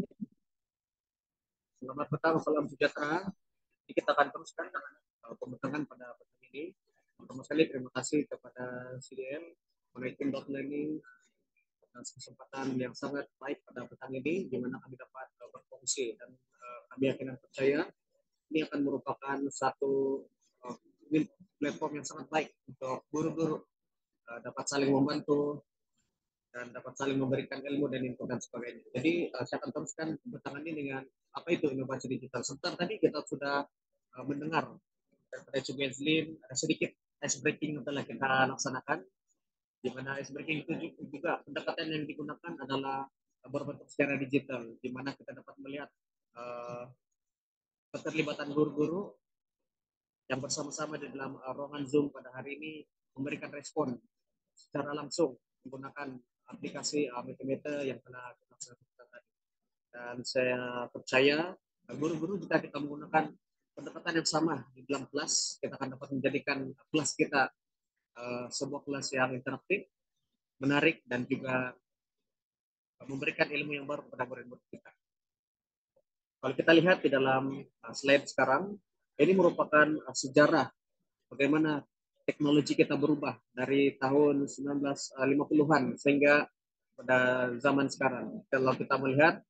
Selamat petang, salam sejahtera. Kita akan teruskan pembentangan pada petang ini. Pertama sekali terima kasih kepada CDL, Connecting.Learning atas kesempatan yang sangat baik pada petang ini, di mana kami dapat berfungsi dan kami yakin dan percaya ini akan merupakan satu platform yang sangat baik untuk guru-guru dapat saling membantu dan dapat saling memberikan ilmu dan info dan sebagainya. Jadi saya akan teruskan pembentangan ini dengan apa itu inovasi digital. Sebentar tadi kita sudah mendengar daripada Ibu Ezlin, ada sedikit ice breaking yang telah kita laksanakan, di mana ice breaking itu juga pendekatan yang digunakan adalah berbentuk secara digital, di mana kita dapat melihat keterlibatan guru-guru yang bersama-sama di dalam ruangan Zoom pada hari ini memberikan respon secara langsung menggunakan aplikasi Mentimeter yang telah kita laksanakan tadi. Dan saya percaya guru-guru jika kita menggunakan pendekatan yang sama di dalam kelas, kita akan dapat menjadikan kelas kita sebuah kelas yang interaktif, menarik, dan juga memberikan ilmu yang baru kepada murid-murid kita. Kalau kita lihat di dalam slide sekarang, ini merupakan sejarah bagaimana teknologi kita berubah dari tahun 1950-an sehingga pada zaman sekarang. Kalau kita melihat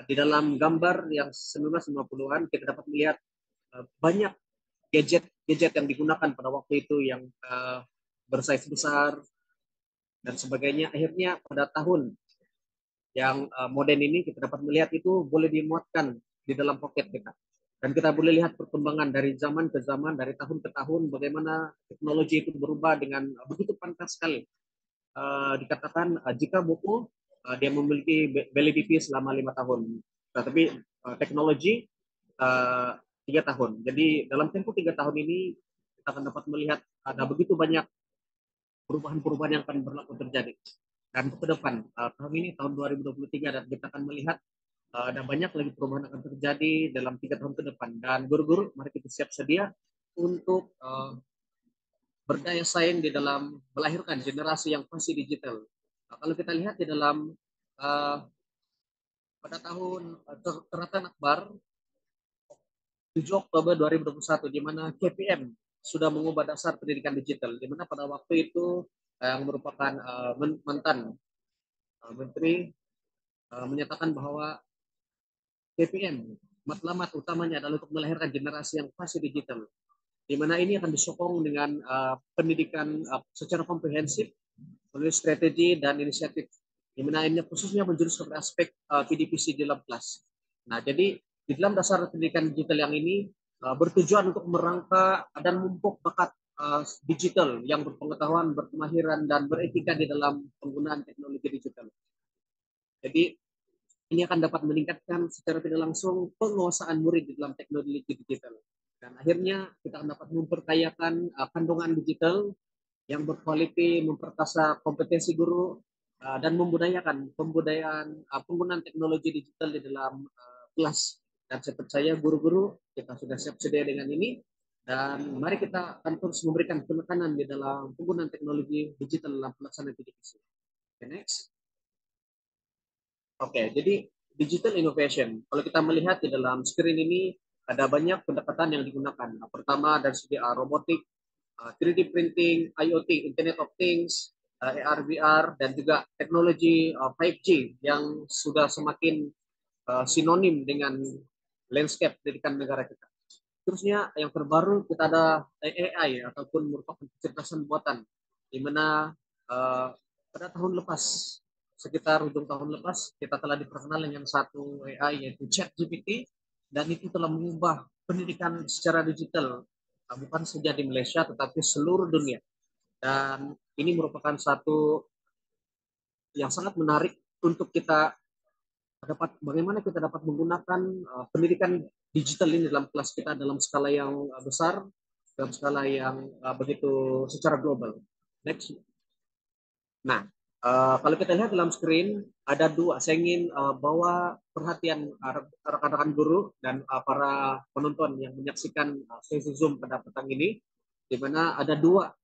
di dalam gambar yang 1950-an, kita dapat melihat banyak gadget yang digunakan pada waktu itu yang bersize besar dan sebagainya. Akhirnya pada tahun yang modern ini kita dapat melihat itu boleh dimuatkan di dalam pocket kita. Dan kita boleh lihat perkembangan dari zaman ke zaman, dari tahun ke tahun, bagaimana teknologi itu berubah dengan begitu pantas sekali. Dikatakan jika buku dia memiliki validity selama 5 tahun, tetapi teknologi 3 tahun. Jadi dalam tempo 3 tahun ini kita akan dapat melihat ada begitu banyak perubahan-perubahan yang akan berlaku terjadi. Dan ke depan, tahun ini, tahun 2023, dan kita akan melihat ada banyak lagi perubahan akan terjadi dalam 3 tahun ke depan. Dan guru-guru, mari kita siap sedia untuk berdaya saing di dalam melahirkan generasi yang pasti digital. Kalau kita lihat di dalam pada tahun Teratan Akbar 7 Oktober 2021, di mana KPM sudah mengubah dasar pendidikan digital, di mana pada waktu itu yang merupakan mantan menteri menyatakan bahwa KPM matlamat utamanya adalah untuk melahirkan generasi yang pasti digital, di mana ini akan disokong dengan pendidikan secara komprehensif melalui strategi dan inisiatif, di mana ini khususnya menjurus kepada aspek PDPC di dalam kelas. Nah, jadi di dalam dasar pendidikan digital yang ini bertujuan untuk merangka dan memupuk bakat digital yang berpengetahuan, berkemahiran, dan beretika di dalam penggunaan teknologi digital. Jadi ini akan dapat meningkatkan secara tidak langsung penguasaan murid di dalam teknologi digital. Dan akhirnya kita akan dapat memperkayakan kandungan digital yang berkualitas, memperkasa kompetensi guru, dan membudayakan pembudayaan penggunaan teknologi digital di dalam kelas. Dan saya percaya guru-guru kita sudah siap sedia dengan ini, dan mari kita akan terus memberikan penekanan di dalam penggunaan teknologi digital dalam pelaksanaan PDPC. Okay, next. Oke, jadi digital innovation. Kalau kita melihat di dalam screen ini ada banyak pendekatan yang digunakan. Pertama dari segi robotik, 3D printing, IoT, Internet of Things, AR, VR, dan juga teknologi 5G yang sudah semakin sinonim dengan landscape pendidikan negara kita. Terusnya yang terbaru kita ada AI ataupun merupakan kecerdasan buatan, di mana pada tahun lepas, sekitar ujung tahun lepas, kita telah diperkenalkan dengan satu AI yaitu ChatGPT, dan itu telah mengubah pendidikan secara digital bukan saja di Malaysia tetapi seluruh dunia. Dan ini merupakan satu yang sangat menarik untuk kita dapat bagaimana kita dapat menggunakan pendidikan digital ini dalam kelas kita dalam skala yang besar, dalam skala yang begitu secara global. Next. Nah, kalau kita lihat dalam screen ada dua. Saya ingin bawa perhatian rekan-rekan guru dan para penonton yang menyaksikan sesi Zoom pada petang ini, di mana ada dua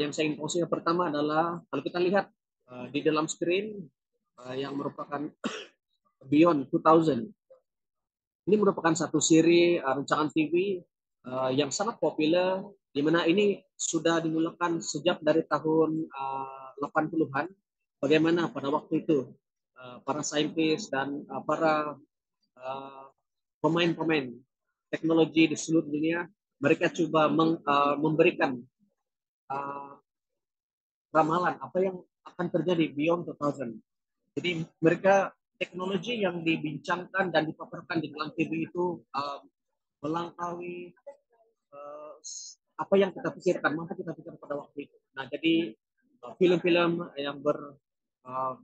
yang saya ingin posisi. Yang pertama adalah kalau kita lihat di dalam screen yang merupakan Beyond 2000. Ini merupakan satu seri rancangan TV yang sangat populer, di mana ini sudah dimulakan sejak dari tahun 80-an. Bagaimana pada waktu itu para saintis dan para pemain-pemain teknologi di seluruh dunia, mereka coba memberikan ramalan apa yang akan akan terjadi beyond 2000. Jadi mereka teknologi yang dibincangkan dan dipaparkan di dalam TV itu melampaui apa yang kita pikirkan, mampu kita pikirkan pada waktu itu. Nah, jadi film-film yang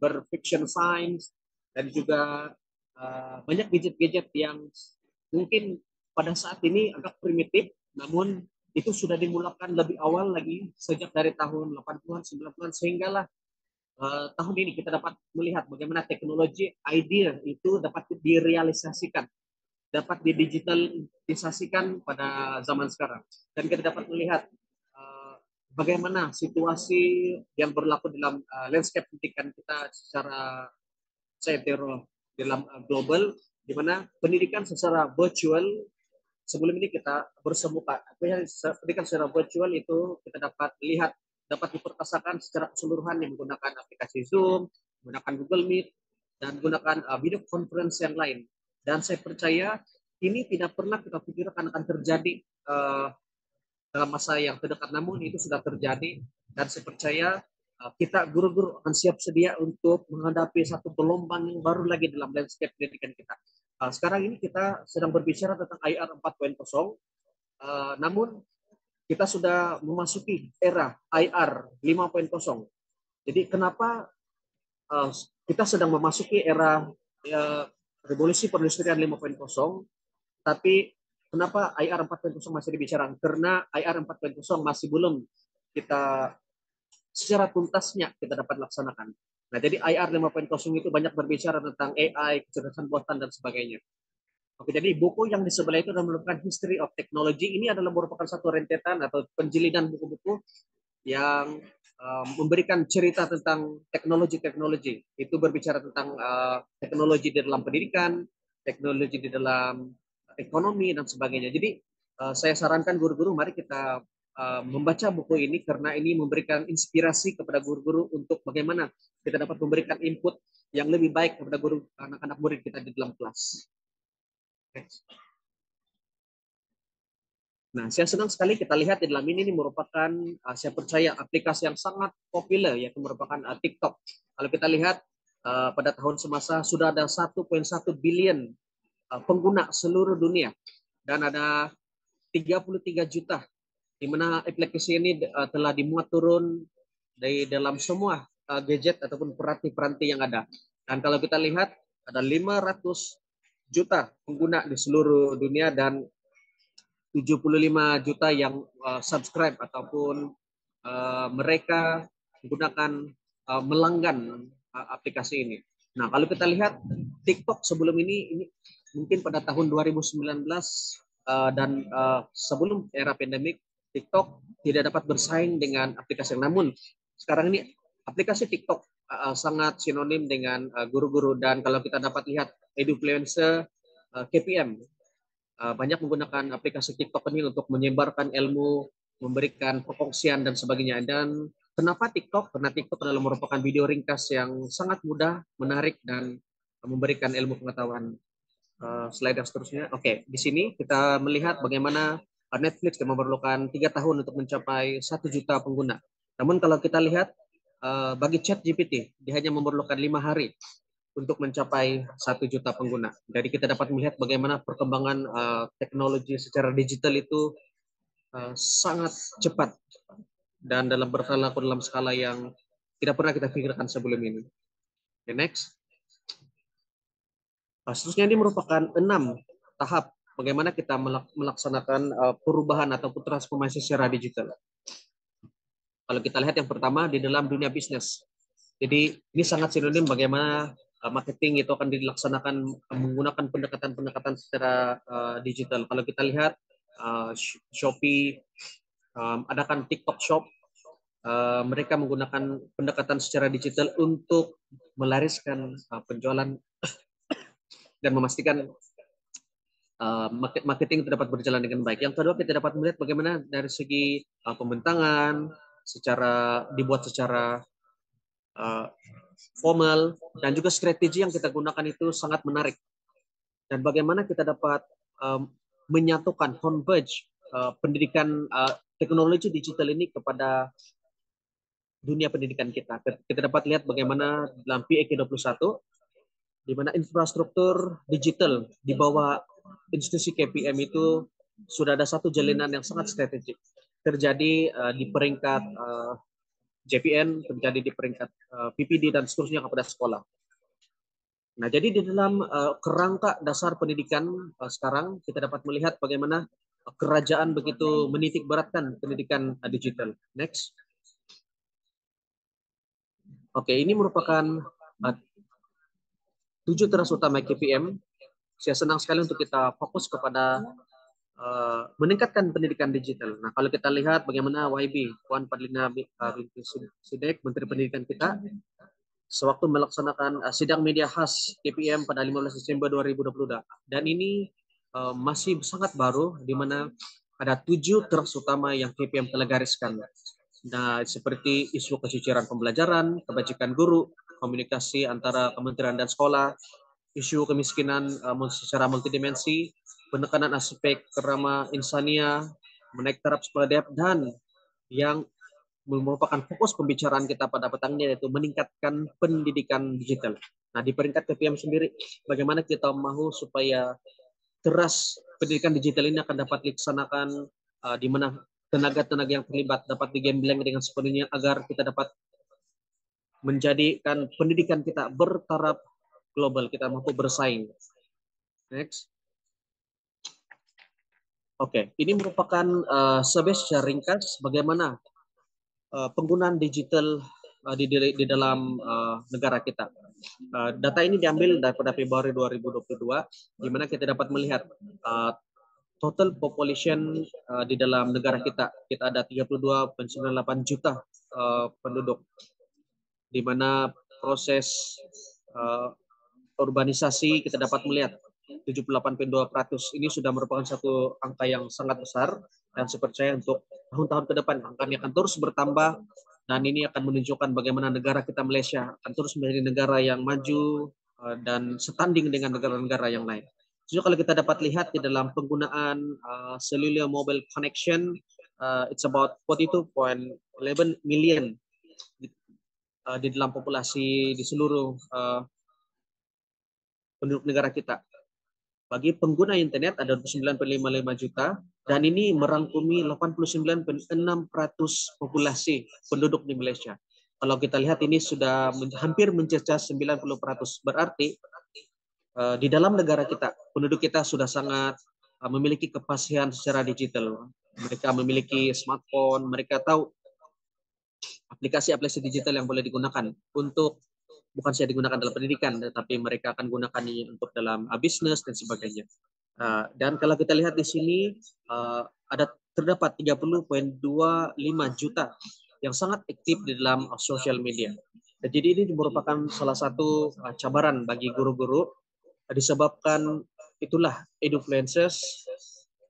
berfiction science dan juga banyak gadget-gadget yang mungkin pada saat ini agak primitif, namun itu sudah dimulakan lebih awal lagi sejak dari tahun 80-an, 90-an, sehinggalah tahun ini kita dapat melihat bagaimana teknologi idea itu dapat direalisasikan, dapat didigitalisasikan pada zaman sekarang. Dan kita dapat melihat bagaimana situasi yang berlaku dalam landscape pendidikan kita secara dalam global, di mana pendidikan secara virtual sebelum ini kita bersemuka. Pendidikan secara virtual itu kita dapat lihat, dapat diperkasakan secara keseluruhan yang menggunakan aplikasi Zoom, menggunakan Google Meet, dan menggunakan video conference yang lain. Dan saya percaya ini tidak pernah kita pikirkan akan terjadi dalam masa yang terdekat, namun itu sudah terjadi. Dan saya percaya kita guru-guru akan siap sedia untuk menghadapi satu gelombang yang baru lagi dalam landscape pendidikan kita. Sekarang ini kita sedang berbicara tentang IR 4.0, namun kita sudah memasuki era IR 5.0. Jadi kenapa kita sedang memasuki era revolusi perindustrian 5.0, tapi kenapa IR 4.0 masih dibicarakan? Karena IR 4.0 masih belum kita secara tuntasnya kita dapat laksanakan. Nah, jadi IR 5.0 itu banyak berbicara tentang AI, kecerdasan buatan, dan sebagainya. Oke, jadi buku yang di sebelah itu adalah merupakan History of Technology. Ini adalah merupakan satu rentetan atau penjilidan buku-buku yang memberikan cerita tentang teknologi-teknologi. Itu berbicara tentang teknologi di dalam pendidikan, teknologi di dalam ekonomi, dan sebagainya. Jadi saya sarankan guru-guru, mari kita membaca buku ini karena ini memberikan inspirasi kepada guru-guru untuk bagaimana kita dapat memberikan input yang lebih baik kepada guru anak-anak murid kita di dalam kelas. Nah, saya senang sekali kita lihat di dalam ini merupakan saya percaya aplikasi yang sangat populer, yaitu merupakan TikTok. Kalau kita lihat pada tahun semasa sudah ada 1.1 billion pengguna seluruh dunia dan ada 33 juta di mana aplikasi ini telah dimuat turun dari dalam semua gadget ataupun peranti-peranti yang ada. Dan kalau kita lihat ada 500 juta pengguna di seluruh dunia dan 75 juta yang subscribe ataupun mereka menggunakan melanggan aplikasi ini. Nah, kalau kita lihat TikTok sebelum ini mungkin pada tahun 2019 dan sebelum era pandemik, TikTok tidak dapat bersaing dengan aplikasi yang, namun sekarang ini aplikasi TikTok sangat sinonim dengan guru-guru. Dan kalau kita dapat lihat Edufluencer, KPM banyak menggunakan aplikasi TikTok ini untuk menyebarkan ilmu, memberikan perkongsian dan sebagainya. Dan kenapa TikTok? Karena TikTok adalah merupakan video ringkas yang sangat mudah, menarik, dan memberikan ilmu pengetahuan. Slide yang seterusnya. Oke, di sini kita melihat bagaimana Netflix yang memerlukan 3 tahun untuk mencapai 1 juta pengguna. Namun kalau kita lihat bagi ChatGPT, dia hanya memerlukan 5 hari untuk mencapai 1 juta pengguna. Jadi kita dapat melihat bagaimana perkembangan teknologi secara digital itu sangat cepat dan dalam berlaku dalam skala yang tidak pernah kita pikirkan sebelum ini. Okay, next. Seterusnya ini merupakan 6 tahap bagaimana kita melaksanakan perubahan ataupun transformasi secara digital. Kalau kita lihat yang pertama di dalam dunia bisnis. Jadi ini sangat sinonim bagaimana marketing itu akan dilaksanakan menggunakan pendekatan-pendekatan secara digital. Kalau kita lihat Shopee, adakan TikTok Shop, mereka menggunakan pendekatan secara digital untuk melariskan penjualan dan memastikan marketing itu dapat berjalan dengan baik. Yang kedua, kita dapat melihat bagaimana dari segi pembentangan dibuat secara formal, dan juga strategi yang kita gunakan itu sangat menarik. Dan bagaimana kita dapat menyatukan, converge pendidikan teknologi digital ini kepada dunia pendidikan kita. Kita dapat lihat bagaimana dalam PEK 21, di mana infrastruktur digital di bawah institusi KPM itu sudah ada satu jalinan yang sangat strategik. Terjadi di peringkat JPN, terjadi di peringkat PPD dan seterusnya kepada sekolah. Nah, jadi di dalam kerangka dasar pendidikan sekarang kita dapat melihat bagaimana kerajaan begitu menitik beratkan pendidikan digital. Next. Oke, ini merupakan 7 teras utama KPM. Saya senang sekali untuk kita fokus kepada meningkatkan pendidikan digital. Nah, kalau kita lihat bagaimana YB, Puan Padlina binti Sidek, Menteri Pendidikan kita, sewaktu melaksanakan sidang media khas KPM pada 15 Desember 2020. Dan ini masih sangat baru, di mana ada 7 teras utama yang KPM telah gariskan. Nah, seperti isu kesuciran pembelajaran, kebajikan guru, komunikasi antara kementerian dan sekolah, isu kemiskinan secara multidimensi, penekanan aspek kerama insania, menaik taraf sekolah dep, dan yang merupakan fokus pembicaraan kita pada petang ini yaitu meningkatkan pendidikan digital. Nah, di peringkat KPM sendiri, bagaimana kita mau supaya teras pendidikan digital ini akan dapat dilaksanakan di mana tenaga-tenaga yang terlibat dapat digembleng dengan sepenuhnya agar kita dapat menjadikan pendidikan kita bertaraf global, kita mampu bersaing. Next. Oke, ini merupakan secara ringkas bagaimana penggunaan digital di dalam negara kita. Data ini diambil daripada Februari 2022, di mana kita dapat melihat total population di dalam negara kita. Kita ada 32,98 juta penduduk, di mana proses urbanisasi kita dapat melihat 78,2%. Ini sudah merupakan satu angka yang sangat besar, dan saya percaya untuk tahun-tahun ke depan angka ini akan terus bertambah, dan ini akan menunjukkan bagaimana negara kita Malaysia akan terus menjadi negara yang maju dan setanding dengan negara-negara yang lain. Jadi kalau kita dapat lihat di dalam penggunaan cellular mobile connection, it's about 42.11 million di dalam populasi di seluruh penduduk negara kita. Bagi pengguna internet ada 29,55 juta, dan ini merangkumi 89,6% populasi penduduk di Malaysia. Kalau kita lihat ini sudah hampir mencecah 90%. Berarti di dalam negara kita, penduduk kita sudah sangat memiliki kepasihan secara digital. Mereka memiliki smartphone, mereka tahu aplikasi-aplikasi digital yang boleh digunakan untuk bukan saja digunakan dalam pendidikan, tetapi mereka akan gunakan ini untuk dalam bisnis dan sebagainya. Dan kalau kita lihat di sini terdapat 30,25 juta yang sangat aktif di dalam social media. Jadi ini merupakan salah satu cabaran bagi guru-guru, disebabkan itulah influencers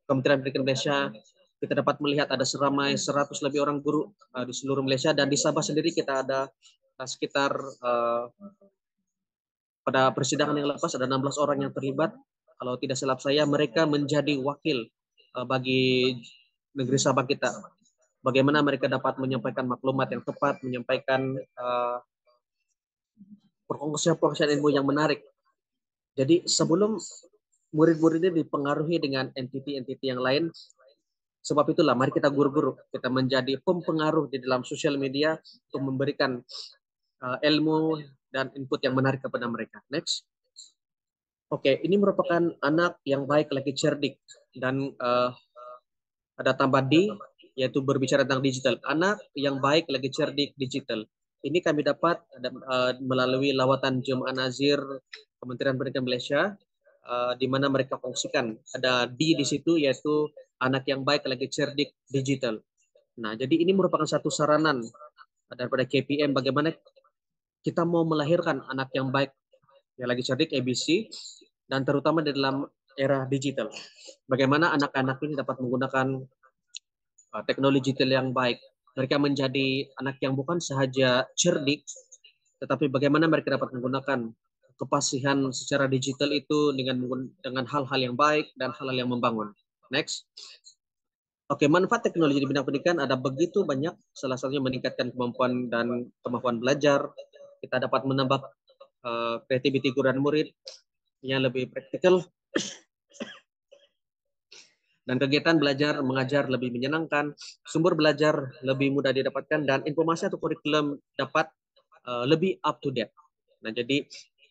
Kementerian Pendidikan Malaysia. Kita dapat melihat ada seramai 100 lebih orang guru di seluruh Malaysia, dan di Sabah sendiri kita ada sekitar pada persidangan yang lepas ada 16 orang yang terlibat. Kalau tidak silap saya, mereka menjadi wakil bagi negeri Sabah kita. Bagaimana mereka dapat menyampaikan maklumat yang tepat, menyampaikan perkongsian ilmu yang menarik. Jadi sebelum murid-murid ini dipengaruhi dengan entiti-entiti yang lain, sebab itulah mari kita guru-guru, kita menjadi pempengaruh di dalam sosial media untuk memberikan ilmu dan input yang menarik kepada mereka. Next. Oke, ini merupakan anak yang baik lagi cerdik, dan ada tambah D, yaitu berbicara tentang digital. Anak yang baik lagi cerdik digital. Ini kami dapat melalui lawatan Jemaah Nazir Kementerian Pendidikan Malaysia, di mana mereka kongsikan ada D di situ, yaitu anak yang baik lagi cerdik digital. Nah, jadi ini merupakan satu saranan daripada KPM bagaimana kita mau melahirkan anak yang baik yang lagi cerdik ABC, dan terutama di dalam era digital. Bagaimana anak-anak ini dapat menggunakan teknologi digital yang baik. Mereka menjadi anak yang bukan sahaja cerdik, tetapi bagaimana mereka dapat menggunakan kepasihan secara digital itu dengan hal-hal yang baik dan hal-hal yang membangun. Next. Oke, manfaat teknologi di bidang pendidikan ada begitu banyak. Salah satunya meningkatkan kemampuan dan kemampuan belajar. Kita dapat menambah kreativiti guru dan murid yang lebih praktikal, dan kegiatan belajar mengajar lebih menyenangkan, sumber belajar lebih mudah didapatkan, dan informasi atau kurikulum dapat lebih up to date. Nah, jadi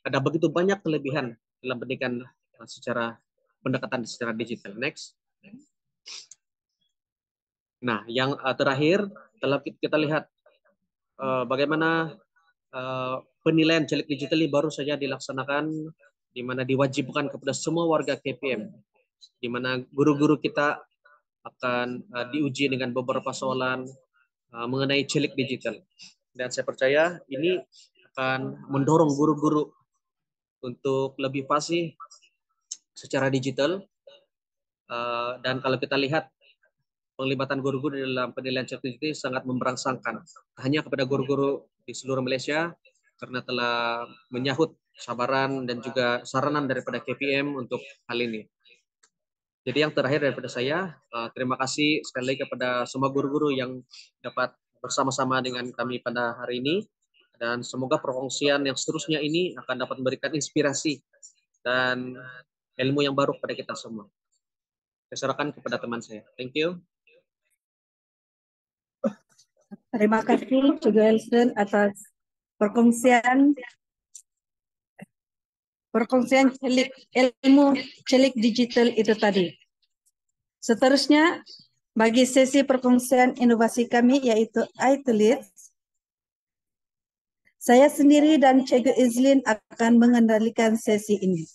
ada begitu banyak kelebihan dalam pendidikan secara pendekatan secara digital. Next. Nah, yang terakhir, kalau kita lihat bagaimana penilaian celik digital ini baru saja dilaksanakan, di mana diwajibkan kepada semua warga KPM, di mana guru-guru kita akan diuji dengan beberapa soalan mengenai celik digital. Dan saya percaya ini akan mendorong guru-guru untuk lebih fasih secara digital. Dan kalau kita lihat penglibatan guru-guru dalam penilaian celik digital sangat memberangsangkan. Hanya kepada guru-guru di seluruh Malaysia, karena telah menyahut sabaran dan juga saranan daripada KPM untuk hal ini. Jadi yang terakhir daripada saya, terima kasih sekali lagi kepada semua guru-guru yang dapat bersama-sama dengan kami pada hari ini, dan semoga perkongsian yang seterusnya ini akan dapat memberikan inspirasi dan ilmu yang baru kepada kita semua. Saya serahkan kepada teman saya. Thank you. Terima kasih Cikgu Elson atas perkongsian ilmu celik digital itu tadi. Seterusnya, bagi sesi perkongsian inovasi kami yaitu iTulis, saya sendiri dan Cikgu Izlin akan mengendalikan sesi ini.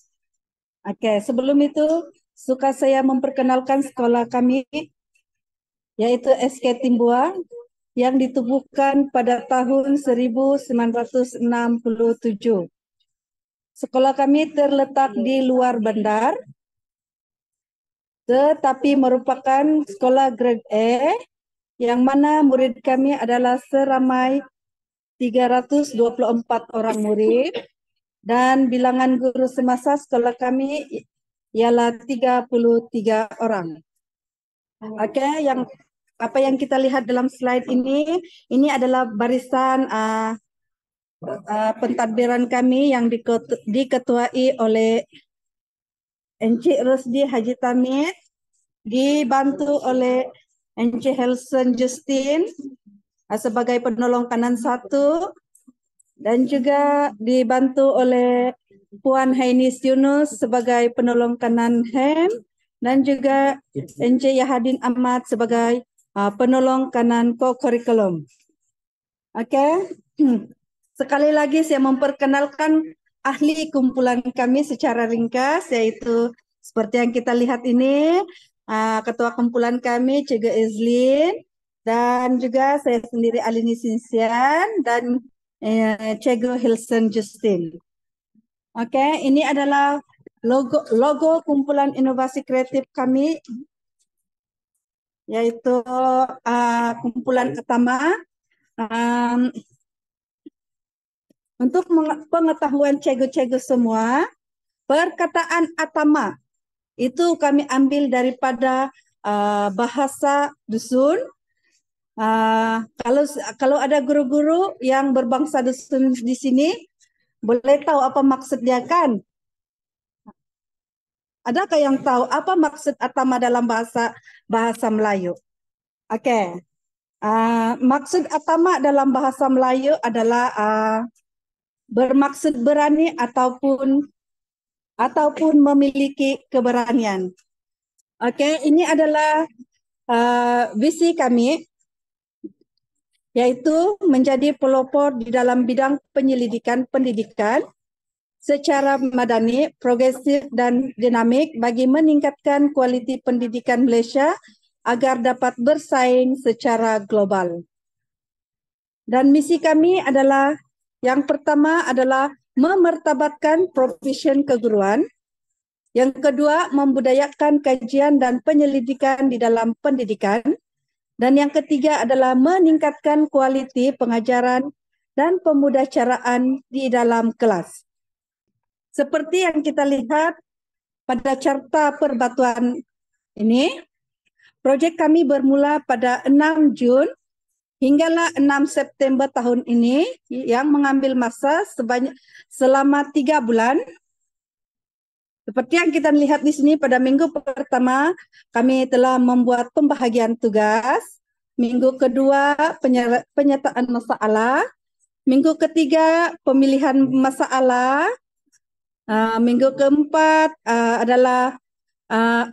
Oke, sebelum itu suka saya memperkenalkan sekolah kami yaitu SK Timbua yang ditubuhkan pada tahun 1967. Sekolah kami terletak di luar bandar, tetapi merupakan sekolah grade A yang mana murid kami adalah seramai 324 orang murid, dan bilangan guru semasa sekolah kami ialah 33 orang. Oke, apa yang kita lihat dalam slide ini adalah barisan pentadbiran kami yang diketuai oleh Encik Rusdi Haji Tamid, dibantu oleh Encik Helson Justin sebagai penolong kanan 1, dan juga dibantu oleh Puan Hainis Yunus sebagai penolong kanan HEM, dan juga Encik Yahadin Ahmad sebagai penolong kanan co-curriculum. Oke. Sekali lagi saya memperkenalkan ahli kumpulan kami secara ringkas, yaitu seperti yang kita lihat ini, ketua kumpulan kami Cikgu Izlin, dan juga saya sendiri Alini Sinsian, dan Cikgu Hilson Justin. Oke, ini adalah logo kumpulan inovasi kreatif kami, yaitu kumpulan pertama. Untuk pengetahuan cikgu-cikgu semua, perkataan atama itu kami ambil daripada bahasa dusun. Kalau ada guru-guru yang berbangsa dusun di sini, boleh tahu apa maksud dia kan? Adakah yang tahu apa maksud atama dalam bahasa Melayu? Oke. Maksud atama dalam bahasa Melayu adalah bermaksud berani ataupun memiliki keberanian. Oke, ini adalah visi kami, yaitu menjadi pelopor di dalam bidang penyelidikan pendidikan secara madani, progresif dan dinamik bagi meningkatkan kualiti pendidikan Malaysia agar dapat bersaing secara global. Dan misi kami adalah, yang pertama adalah memertabatkan profesion keguruan. Yang kedua, membudayakan kajian dan penyelidikan di dalam pendidikan. Dan yang ketiga adalah meningkatkan kualiti pengajaran dan pemudacaraan di dalam kelas. Seperti yang kita lihat pada carta perbatuan ini, Proyek kami bermula pada 6 Jun hinggalah 6 September tahun ini yang mengambil masa selama 3 bulan. Seperti yang kita lihat di sini, pada minggu pertama kami telah membuat pembahagian tugas. Minggu kedua penyertaan masalah. Minggu ketiga pemilihan masalah. Minggu keempat adalah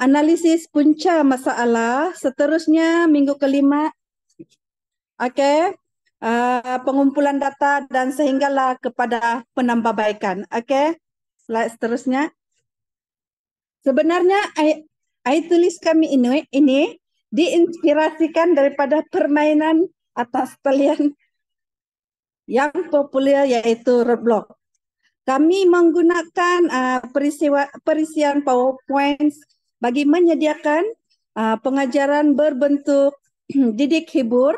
analisis punca masalah. Seterusnya minggu kelima, pengumpulan data dan sehinggalah kepada penambahbaikan. Slide seterusnya. Sebenarnya air tulis kami ini diinspirasikan daripada permainan atas talian yang populer yaitu Roblox. Kami menggunakan perisian PowerPoint bagi menyediakan pengajaran berbentuk didik hibur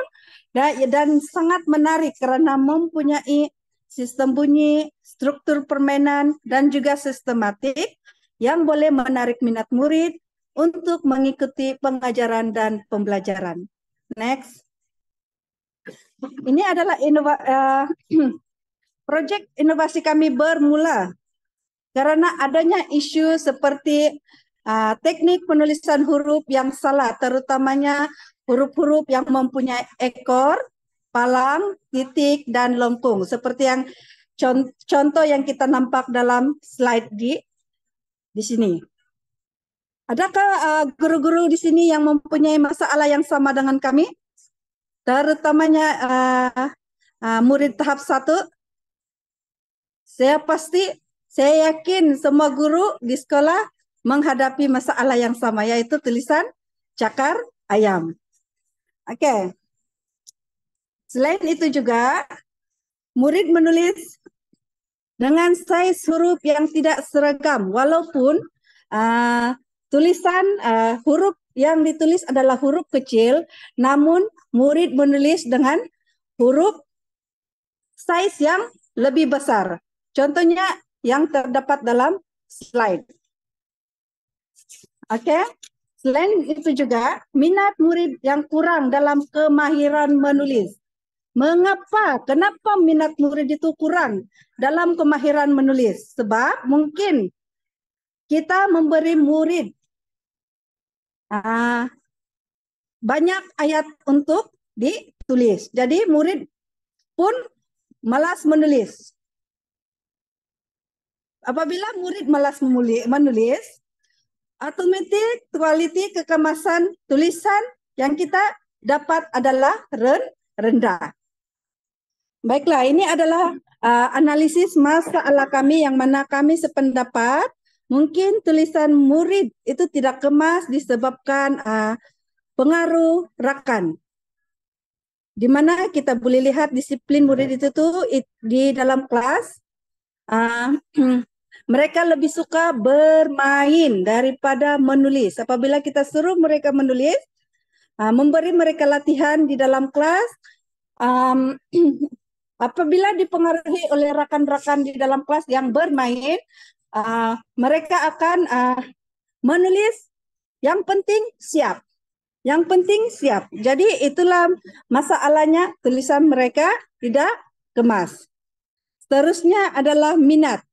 dan sangat menarik kerana mempunyai sistem bunyi, struktur permainan dan juga sistematik yang boleh menarik minat murid untuk mengikuti pengajaran dan pembelajaran. Next. Ini adalah projek inovasi kami bermula karena adanya isu seperti teknik penulisan huruf yang salah, terutamanya huruf-huruf yang mempunyai ekor, palang, titik, dan lengkung. Seperti yang contoh yang kita nampak dalam slide di sini. Adakah guru-guru di sini yang mempunyai masalah yang sama dengan kami? Terutamanya murid tahap 1. Saya yakin semua guru di sekolah menghadapi masalah yang sama, yaitu tulisan cakar ayam. Selain itu juga, murid menulis dengan saiz huruf yang tidak seragam, walaupun tulisan huruf yang ditulis adalah huruf kecil, namun murid menulis dengan huruf saiz yang lebih besar. Contohnya yang terdapat dalam slide. Selain itu juga, minat murid yang kurang dalam kemahiran menulis. Kenapa minat murid itu kurang dalam kemahiran menulis? Sebab mungkin kita memberi murid banyak ayat untuk ditulis. Jadi murid pun malas menulis. Apabila murid malas menulis, otomatis kualiti kekemasan tulisan yang kita dapat adalah rendah. Baiklah, ini adalah analisis masalah kami yang mana kami sependapat mungkin tulisan murid itu tidak kemas disebabkan pengaruh rakan. Di mana kita boleh lihat disiplin murid itu tuh di dalam kelas. Mereka lebih suka bermain daripada menulis. Apabila kita suruh mereka menulis, memberi mereka latihan di dalam kelas, apabila dipengaruhi oleh rakan-rakan di dalam kelas yang bermain, mereka akan menulis. Yang penting siap. Yang penting siap. Jadi itulah masalahnya, tulisan mereka tidak kemas. Seterusnya adalah minat.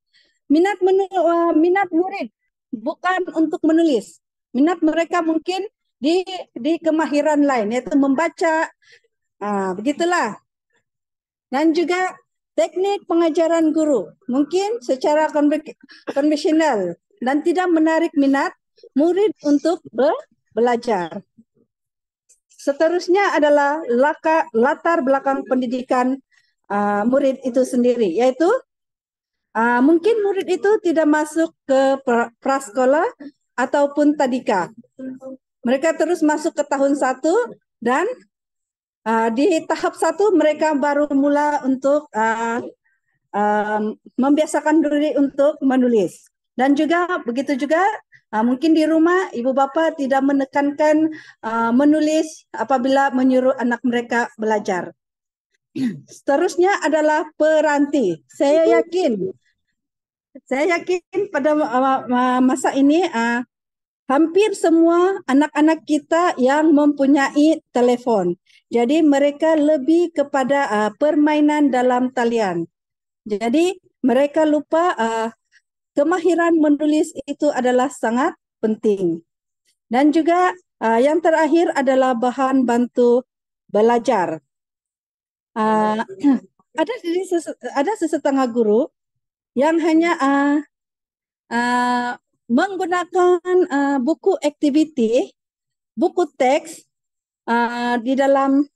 Minat murid bukan untuk menulis. Minat mereka mungkin di kemahiran lain, yaitu membaca. Begitulah. Dan juga teknik pengajaran guru. Mungkin secara konvensional dan tidak menarik minat murid untuk belajar. Seterusnya adalah latar belakang pendidikan murid itu sendiri, yaitu mungkin murid itu tidak masuk ke prasekolah ataupun tadika. Mereka terus masuk ke tahun 1 dan di tahap 1 mereka baru mula untuk membiasakan diri untuk menulis. Dan juga begitu juga mungkin di rumah ibu bapa tidak menekankan menulis apabila menyuruh anak mereka belajar. Seterusnya adalah peranti. Saya yakin pada masa ini hampir semua anak-anak kita yang mempunyai telefon. Jadi mereka lebih kepada permainan dalam talian. Jadi mereka lupa kemahiran menulis itu adalah sangat penting. Dan juga yang terakhir adalah bahan bantu belajar. Ada sesetengah guru yang hanya menggunakan buku aktiviti, buku teks di dalam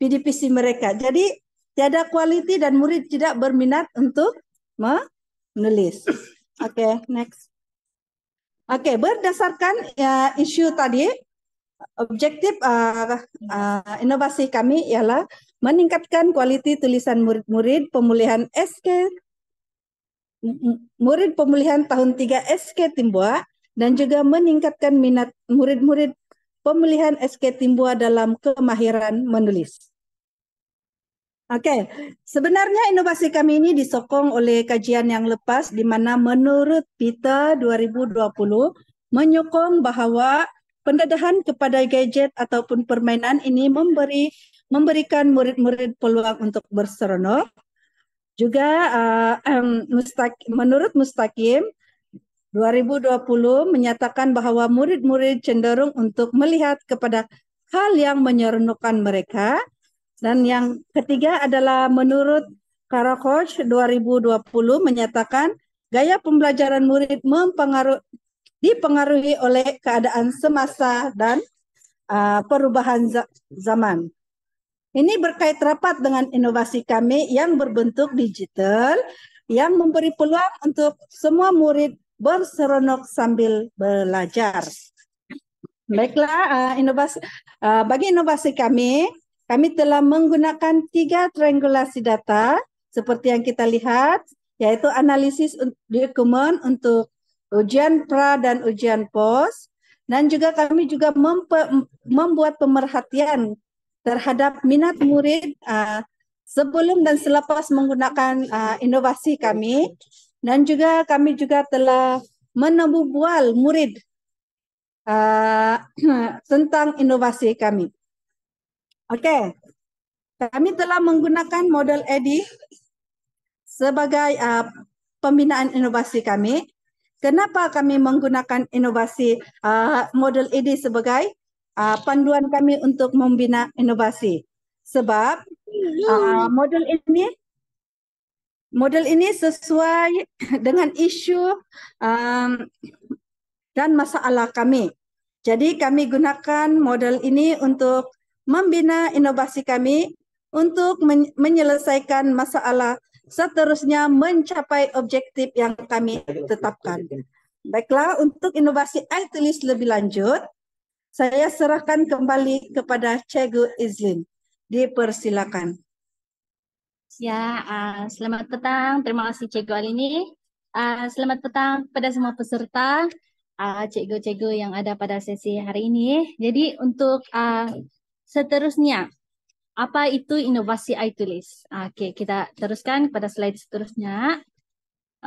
PDPC mereka. Jadi tiada kualiti dan murid tidak berminat untuk menulis. Oke, next. Oke, berdasarkan isu tadi, objektif inovasi kami ialah meningkatkan kualiti tulisan murid-murid pemulihan murid pemulihan tahun 3 SK Timbua dan juga meningkatkan minat murid-murid pemulihan SK Timbua dalam kemahiran menulis. Oke, sebenarnya inovasi kami ini disokong oleh kajian yang lepas di mana menurut PITA 2020 menyokong bahwa pendedahan kepada gadget ataupun permainan ini memberikan murid-murid peluang untuk berseronok. Juga menurut Mustaqim 2020 menyatakan bahwa murid-murid cenderung untuk melihat kepada hal yang menyeronokkan mereka. Dan yang ketiga adalah menurut Karakosh 2020 menyatakan gaya pembelajaran murid dipengaruhi oleh keadaan semasa dan perubahan zaman. Ini berkait rapat dengan inovasi kami yang berbentuk digital yang memberi peluang untuk semua murid berseronok sambil belajar. Baiklah, bagi inovasi kami telah menggunakan 3 triangulasi data seperti yang kita lihat, yaitu analisis dokumen untuk ujian pra dan ujian pos, dan juga kami juga membuat pemerhatian terhadap minat murid sebelum dan selepas menggunakan inovasi kami, dan juga kami juga telah menemubual murid tentang inovasi kami. Oke, kami telah menggunakan model EDI sebagai pembinaan inovasi kami. Kenapa kami menggunakan inovasi model EDI sebagai panduan kami untuk membina inovasi? Sebab model ini sesuai dengan isu dan masalah kami. Jadi kami gunakan model ini untuk membina inovasi kami untuk menyelesaikan masalah seterusnya mencapai objektif yang kami tetapkan. Baiklah, untuk inovasi iTulis lebih lanjut, saya serahkan kembali kepada Cikgu Izlin. Dipersilakan. Ya, selamat petang. Terima kasih Cikgu Alini. Selamat petang kepada semua peserta, cikgu-cikgu yang ada pada sesi hari ini. Jadi untuk seterusnya, apa itu inovasi iTulis? Oke, kita teruskan pada slide seterusnya.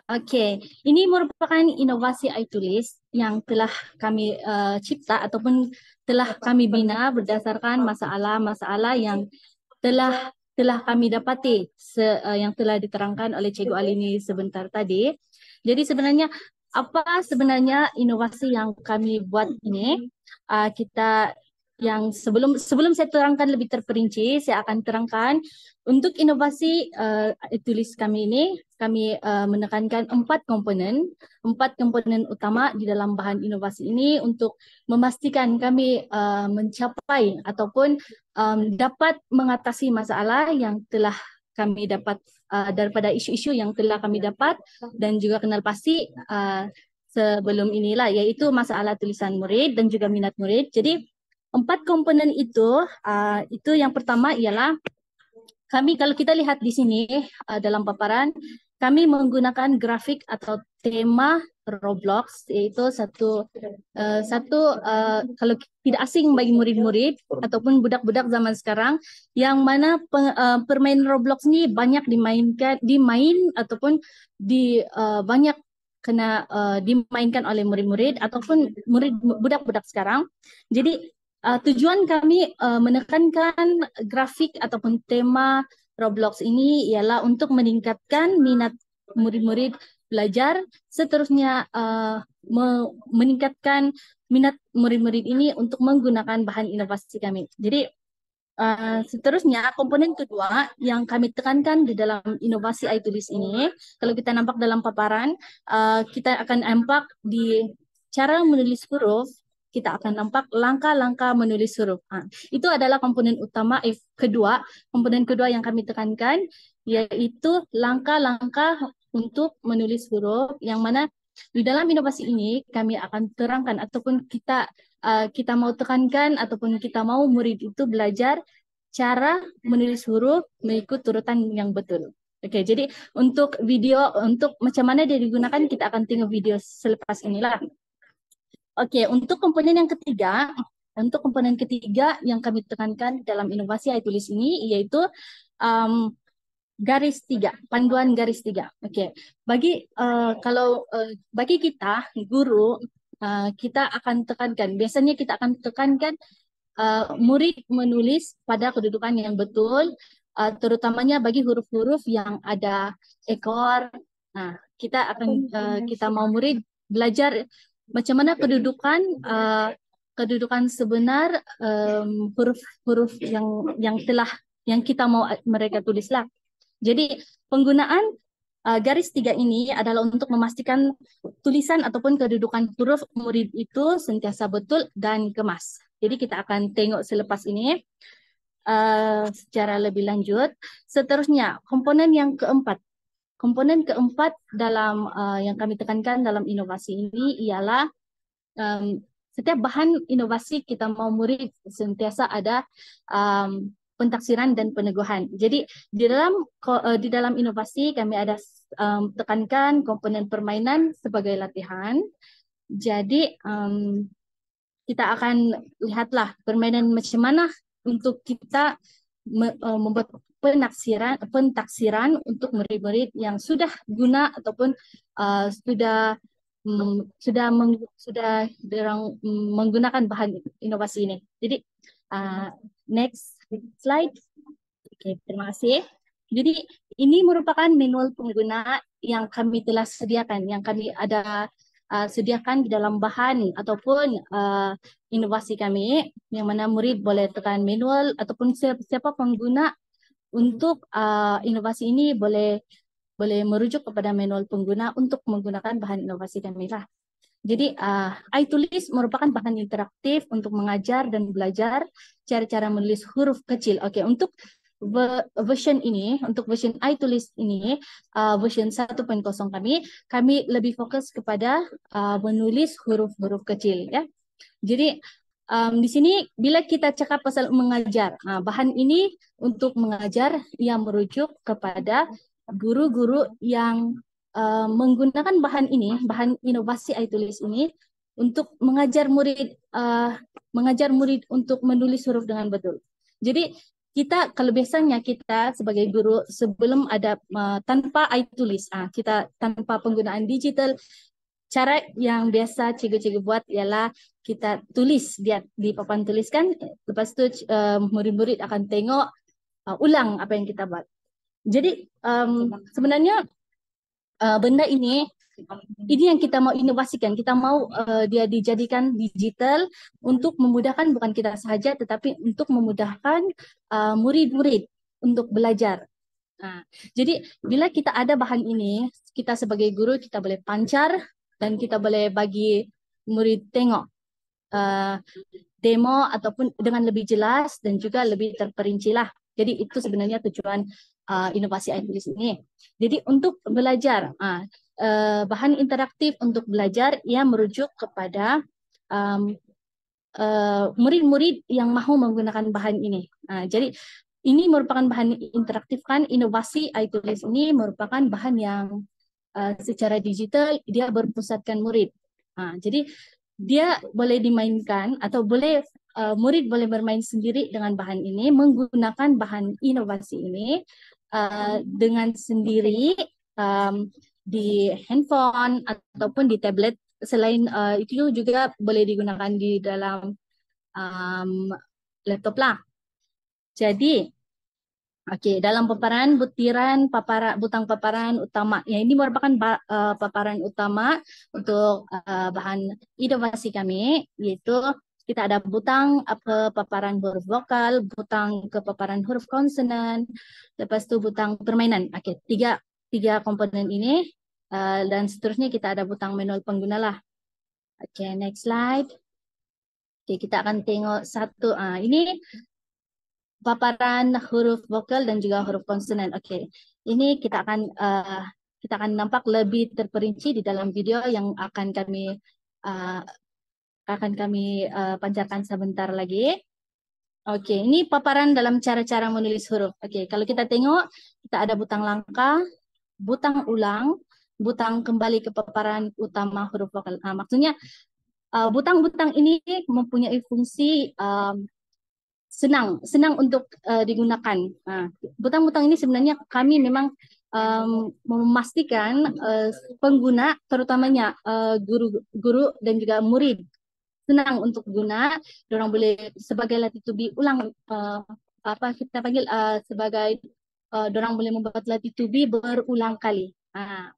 Oke, ini merupakan inovasi iTulis yang telah kami cipta ataupun telah kami bina berdasarkan masalah-masalah yang telah kami dapati yang telah diterangkan oleh Cikgu Alini sebentar tadi. Jadi sebenarnya apa sebenarnya inovasi yang kami buat ini? Kita yang sebelum saya terangkan lebih terperinci, saya akan terangkan untuk inovasi tulis kami ini, kami menekankan 4 komponen utama di dalam bahan inovasi ini untuk memastikan kami mencapai ataupun dapat mengatasi masalah yang telah kami dapat daripada isu-isu yang telah kami dapat dan juga kenal pasti sebelum inilah, yaitu masalah tulisan murid dan juga minat murid. Jadi 4 komponen itu yang pertama ialah kami, kalau kita lihat di sini dalam paparan, kami menggunakan grafik atau tema Roblox, yaitu satu kalau tidak asing bagi murid-murid ataupun budak-budak zaman sekarang, yang mana permainan Roblox ini banyak dimain ataupun banyak kena dimainkan oleh murid-murid ataupun budak-budak sekarang. Jadi tujuan kami menekankan grafik ataupun tema Roblox ini ialah untuk meningkatkan minat murid-murid belajar, seterusnya meningkatkan minat murid-murid ini untuk menggunakan bahan inovasi kami. Jadi seterusnya, komponen kedua yang kami tekankan di dalam inovasi iTulis ini, kalau kita nampak dalam paparan, kita akan nampak di cara menulis huruf, kita akan nampak langkah-langkah menulis huruf. Itu adalah komponen utama komponen kedua yang kami tekankan, yaitu langkah-langkah untuk menulis huruf, yang mana di dalam inovasi ini kami akan terangkan ataupun kita mau tekankan ataupun kita mau murid itu belajar cara menulis huruf mengikut urutan yang betul. Oke, jadi untuk macam mana dia digunakan kita akan tengok video selepas inilah. Oke, untuk komponen ketiga yang kami tekankan dalam inovasi iTulis ini yaitu garis 3, panduan garis 3. Oke. Bagi kita guru, kita akan tekankan, biasanya kita akan tekankan murid menulis pada kedudukan yang betul, terutamanya bagi huruf-huruf yang ada ekor. Nah, kita mau murid belajar macam mana kedudukan sebenar huruf-huruf yang kita mau mereka tulislah. Jadi penggunaan garis 3 ini adalah untuk memastikan tulisan ataupun kedudukan huruf murid itu sentiasa betul dan kemas. Jadi kita akan tengok selepas ini secara lebih lanjut. Seterusnya, komponen keempat dalam yang kami tekankan dalam inovasi ini ialah setiap bahan inovasi kita mau murid sentiasa ada pentaksiran dan peneguhan. Jadi di dalam inovasi kami ada tekankan komponen permainan sebagai latihan. Jadi kita akan lihatlah permainan macam mana untuk kita membuat pentaksiran untuk murid-murid yang sudah guna ataupun sudah menggunakan bahan inovasi ini. Jadi next slide. Oke, terima kasih. Jadi ini merupakan manual pengguna yang kami telah sediakan, yang kami ada sediakan di dalam bahan ataupun inovasi kami, yang mana murid boleh tekan manual ataupun siapa pengguna untuk inovasi ini boleh merujuk kepada manual pengguna untuk menggunakan bahan inovasi kami lah. Jadi iTulis merupakan bahan interaktif untuk mengajar dan belajar cara-cara menulis huruf kecil. Oke, untuk version iTulis ini, version 1.0 kami lebih fokus kepada menulis huruf-huruf kecil ya. Jadi di sini bila kita cakap pasal mengajar, bahan ini untuk mengajar yang merujuk kepada guru-guru yang menggunakan bahan inovasi iTulis ini untuk mengajar murid untuk menulis huruf dengan betul. Jadi kalau biasanya kita sebagai guru sebelum ada tanpa iTulis, kita tanpa penggunaan digital, cara yang biasa cikgu-cikgu buat ialah kita tulis di papan tuliskan, lepas itu murid-murid akan tengok ulang apa yang kita buat. Jadi sebenarnya benda ini yang kita mau inovasikan. Kita mau dia dijadikan digital untuk memudahkan bukan kita sahaja, tetapi untuk memudahkan murid-murid untuk belajar. Jadi bila kita ada bahan ini, kita sebagai guru kita boleh pancar dan kita boleh bagi murid tengok demo ataupun dengan lebih jelas dan juga lebih terperinci lah. Jadi itu sebenarnya tujuan inovasi iTulis ini. Jadi untuk belajar, bahan interaktif untuk belajar yang merujuk kepada murid-murid yang mahu menggunakan bahan ini. Jadi ini merupakan bahan interaktif kan, inovasi iTulis ini merupakan bahan yang secara digital dia berpusatkan murid. Jadi dia boleh dimainkan atau murid boleh bermain sendiri dengan bahan ini, menggunakan bahan inovasi ini dengan sendiri di handphone ataupun di tablet. Selain itu juga boleh digunakan di dalam laptop lah. Jadi, dalam paparan butang paparan utama, yang ini merupakan paparan utama untuk bahan inovasi kami, yaitu kita ada butang ke paparan huruf vokal, butang ke paparan huruf konsonan, lepas itu butang permainan. Tiga komponen ini, dan seterusnya kita ada butang manual pengguna lah. Next slide. Kita akan tengok satu. Ini paparan huruf vokal dan juga huruf konsonan. Ini kita akan nampak lebih terperinci di dalam video yang akan kami pancarkan sebentar lagi. Ini paparan dalam cara-cara menulis huruf. Kalau kita tengok, kita ada butang langkah, butang ulang, butang kembali ke paparan utama huruf vokal. Maksudnya butang-butang ini mempunyai fungsi senang untuk digunakan. Butang-butang ini sebenarnya kami memang memastikan pengguna, terutamanya guru dan juga murid, senang untuk guna. Dorang boleh sebagai latih tubi ulang, kita panggil sebagai dorang boleh membuat latih tubi berulang kali.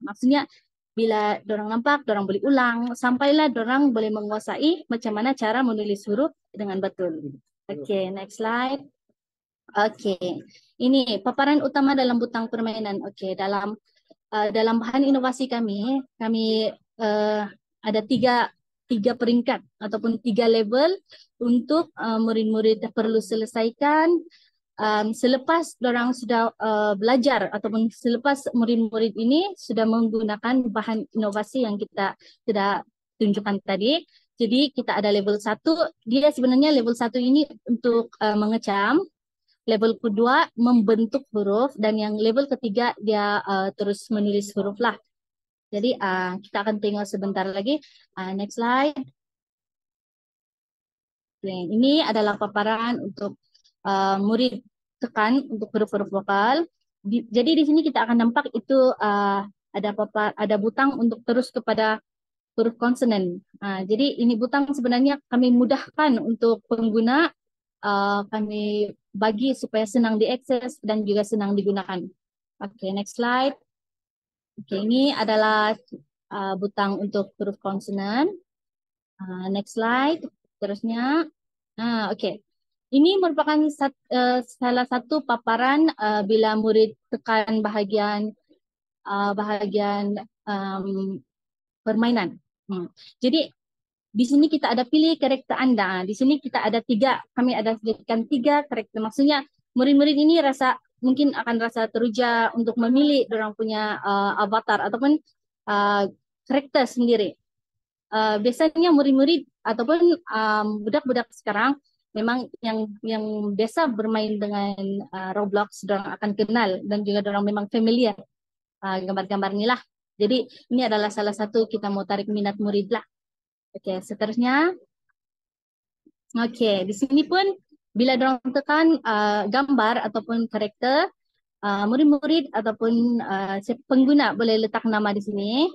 Maksudnya bila dorang nampak, dorang boleh ulang sampailah dorang boleh menguasai macam mana cara menulis huruf dengan betul. Next slide. Ini paparan utama dalam butang permainan. Dalam bahan inovasi kami ada tiga peringkat ataupun 3 level untuk murid-murid perlu selesaikan selepas dorang sudah belajar ataupun selepas murid-murid ini sudah menggunakan bahan inovasi yang kita sudah tunjukkan tadi. Jadi kita ada level 1, dia sebenarnya level 1 ini untuk mengecam, level kedua membentuk huruf, dan yang level ketiga dia terus menulis huruf lah. Jadi kita akan tengok sebentar lagi. Next slide. Ini adalah paparan untuk murid tekan untuk huruf-huruf vokal. Jadi di sini kita akan nampak itu ada butang untuk terus kepada huruf konsonan. Jadi ini butang sebenarnya kami mudahkan untuk pengguna, kami bagi supaya senang diakses dan juga senang digunakan. Next slide. Ini adalah butang untuk huruf konsonan. Next slide. Terusnya, ini merupakan salah satu paparan bila murid tekan bahagian permainan. Jadi di sini kita ada pilih karakter Anda. Di sini kita ada kami ada sediakan 3 karakter. Maksudnya murid-murid ini mungkin akan rasa teruja untuk memilih orang punya avatar ataupun karakter sendiri. Biasanya murid-murid ataupun budak-budak sekarang memang yang biasa bermain dengan Roblox, orang akan kenal dan juga orang memang familiar gambar-gambar ini lah. Jadi ini adalah salah satu kita mau tarik minat murid lah. Seterusnya. Di sini pun bila dorang tekan gambar ataupun karakter, murid-murid ataupun pengguna boleh letak nama di sini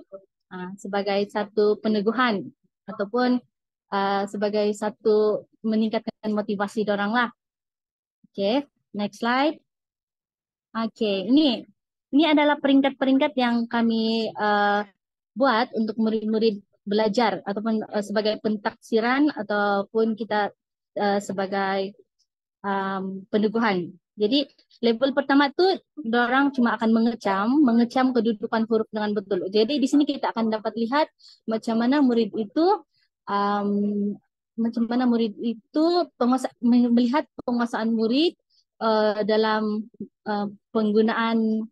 sebagai satu peneguhan ataupun sebagai satu meningkatkan motivasi dorang lah. Next slide. Ini adalah peringkat-peringkat yang kami buat untuk murid-murid belajar ataupun sebagai pentaksiran ataupun kita sebagai peneguhan. Jadi level pertama tu dorang cuma akan mengecam kedudukan huruf dengan betul. Jadi di sini kita akan dapat lihat macam mana murid itu melihat penguasaan murid dalam penggunaan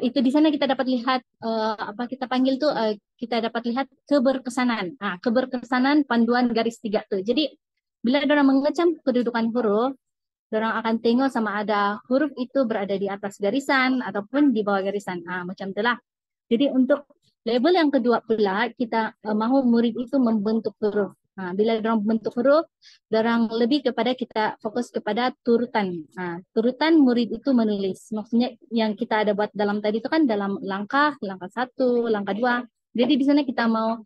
itu. Di sana kita dapat lihat kita panggil tu kita dapat lihat keberkesanan. Keberkesanan panduan garis 3 tu. Jadi bila dorang mengecam kedudukan huruf, dorang akan tengok sama ada huruf itu berada di atas garisan ataupun di bawah garisan. Macam itulah. Jadi untuk level yang kedua pula kita mahu murid itu membentuk huruf. Bila dorang bentuk huruf, dorang lebih kepada kita fokus kepada turutan. Turutan murid itu menulis. Maksudnya yang kita ada buat dalam tadi itu kan dalam langkah 1, langkah 2. Jadi di sana kita mau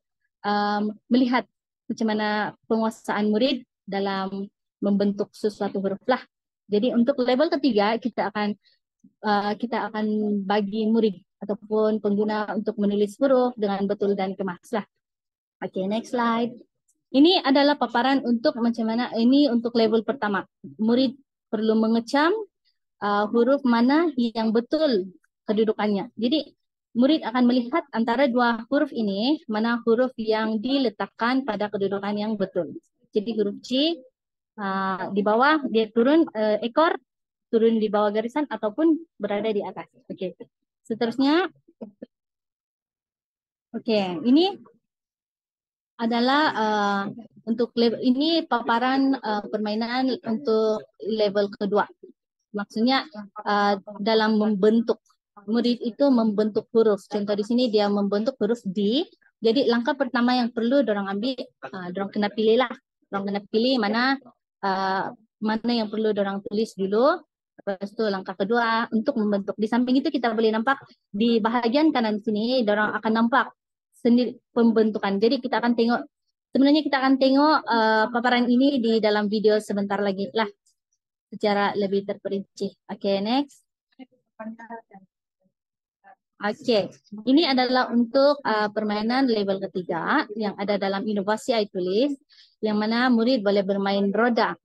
melihat macam mana penguasaan murid dalam membentuk sesuatu huruf lah. Jadi untuk level ketiga kita akan bagi murid ataupun pengguna untuk menulis huruf dengan betul dan kemas lah. Oke, next slide. Ini adalah paparan untuk macam mana ini untuk level pertama. Murid perlu mengecam huruf mana yang betul kedudukannya. Jadi murid akan melihat antara dua huruf ini mana huruf yang diletakkan pada kedudukan yang betul. Jadi huruf C di bawah dia turun ekor, turun di bawah garisan ataupun berada di atas. Oke. Seterusnya, ini adalah untuk level ini paparan permainan untuk level kedua. Maksudnya dalam membentuk, murid itu membentuk huruf. Contoh di sini dia membentuk huruf D. Jadi langkah pertama yang perlu dorang ambil, dorang kena pilih lah. Dorang kena pilih mana yang perlu dorang tulis dulu. Lepas itu langkah kedua untuk membentuk. Di samping itu kita boleh nampak di bahagian kanan sini dorang akan nampak sendiri pembentukan. Jadi kita akan tengok, sebenarnya kita akan tengok paparan ini di dalam video sebentar lagi lah secara lebih terperinci. Oke, next. Oke, ini adalah untuk permainan level ketiga yang ada dalam inovasi iTulis, yang mana murid boleh bermain roda.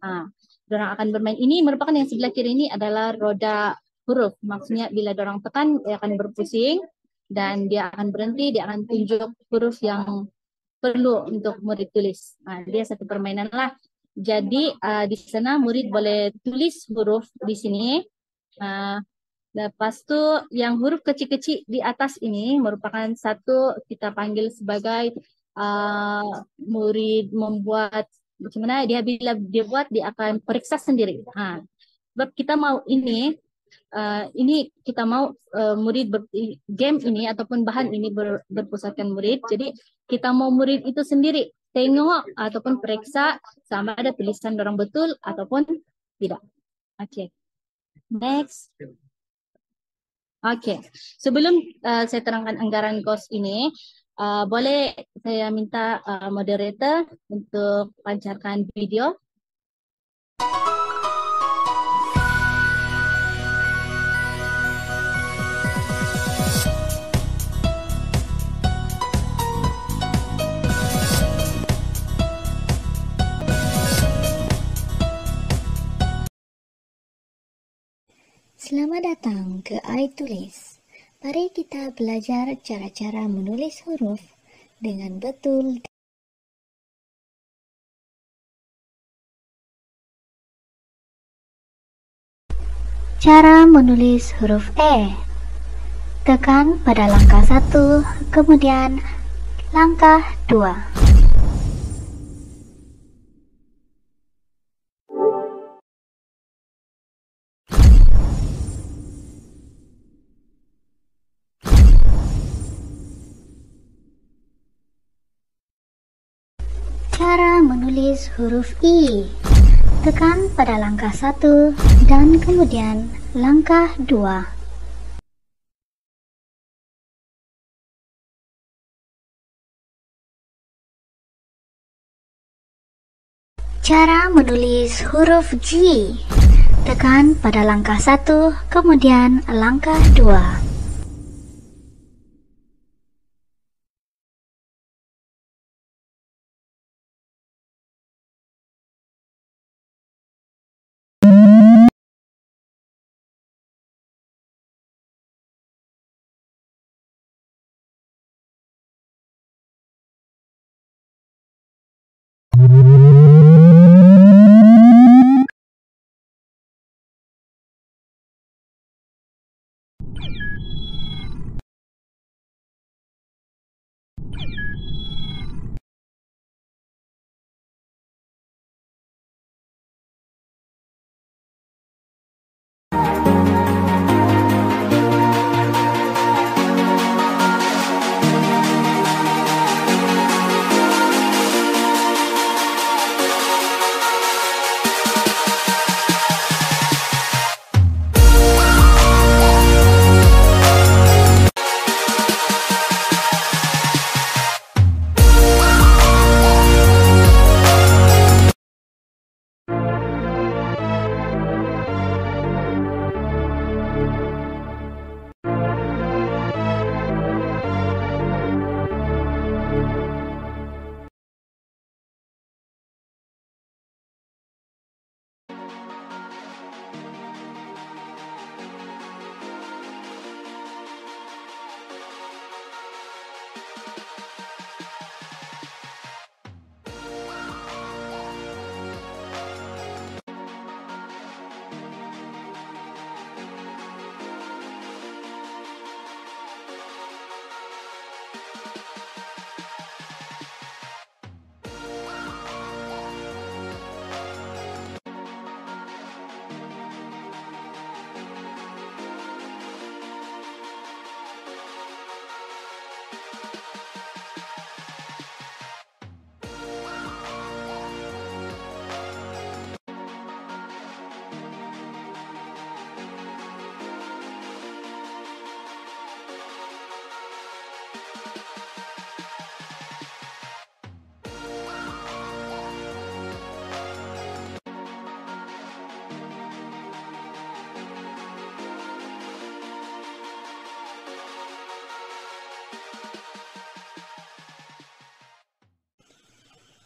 Dorang akan bermain, ini merupakan yang sebelah kiri ini adalah roda huruf. Maksudnya bila dorang tekan, dia akan berpusing dan dia akan berhenti, dia akan tunjuk huruf yang perlu untuk murid tulis. Dia satu permainan lah. Jadi di sana murid boleh tulis huruf di sini. Lepas tu yang huruf kecil-kecil di atas ini merupakan satu kita panggil sebagai murid membuat, macam mana dia bila dia buat dia akan periksa sendiri. Sebab kita mau ini kita mau murid game ini ataupun bahan ini berpusatkan murid. Jadi kita mau murid itu sendiri tengok ataupun periksa sama ada tulisan dorang betul ataupun tidak. Oke. Next. Oke. Sebelum saya terangkan anggaran kos ini, boleh saya minta moderator untuk pancarkan video. Selamat datang ke iTulis. Mari kita belajar cara-cara menulis huruf dengan betul. Cara menulis huruf E. Tekan pada langkah 1, kemudian langkah 2. Cara menulis huruf I. Tekan pada langkah 1 dan kemudian langkah 2. Cara menulis huruf G. Tekan pada langkah 1, kemudian langkah 2.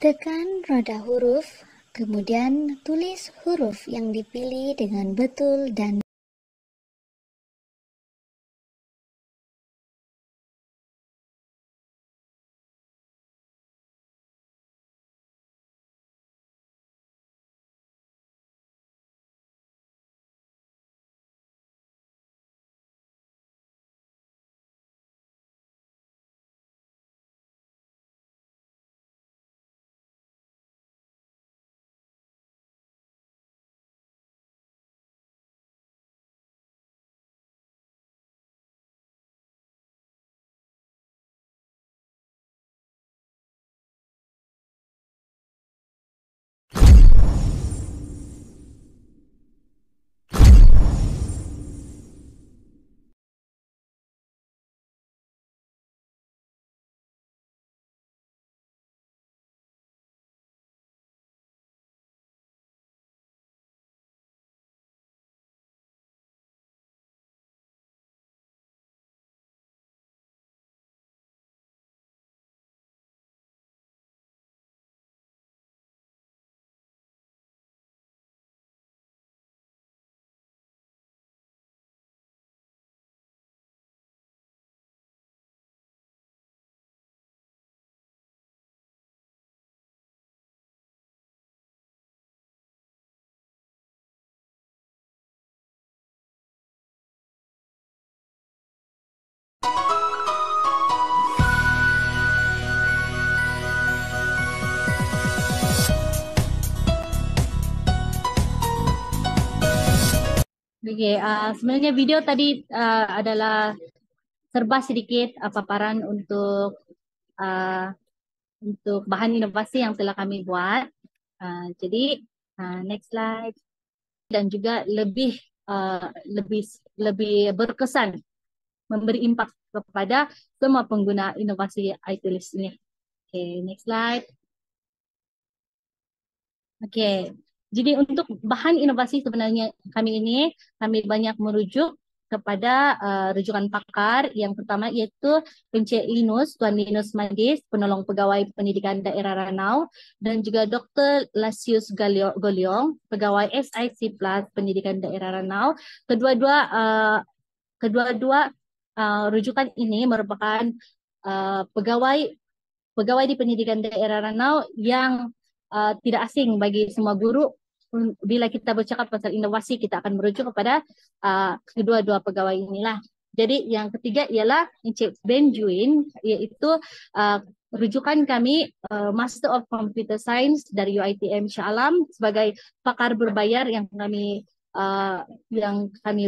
Tekan roda huruf, kemudian tulis huruf yang dipilih dengan betul dan Oke, sebenarnya video tadi adalah serba sedikit paparan untuk bahan inovasi yang telah kami buat. Jadi next slide, dan juga lebih berkesan, memberi impak kepada semua pengguna inovasi iTulis ini. Oke, next slide. Oke, jadi untuk bahan inovasi sebenarnya kami banyak merujuk kepada rujukan pakar. Yang pertama yaitu Encik Linus, Tuan Linus Madis, penolong pegawai pendidikan daerah Ranau, dan juga Dr. Lasius Goliong, pegawai SIC Plus pendidikan daerah Ranau. Kedua-dua rujukan ini merupakan pegawai di pendidikan daerah Ranau yang tidak asing bagi semua guru. Bila kita bercakap pasal inovasi, kita akan merujuk kepada kedua-dua pegawai inilah. Jadi yang ketiga ialah Encik Ben Juin, iaitu rujukan kami Master of Computer Science dari UiTM Shah Alam sebagai pakar berbayar yang kami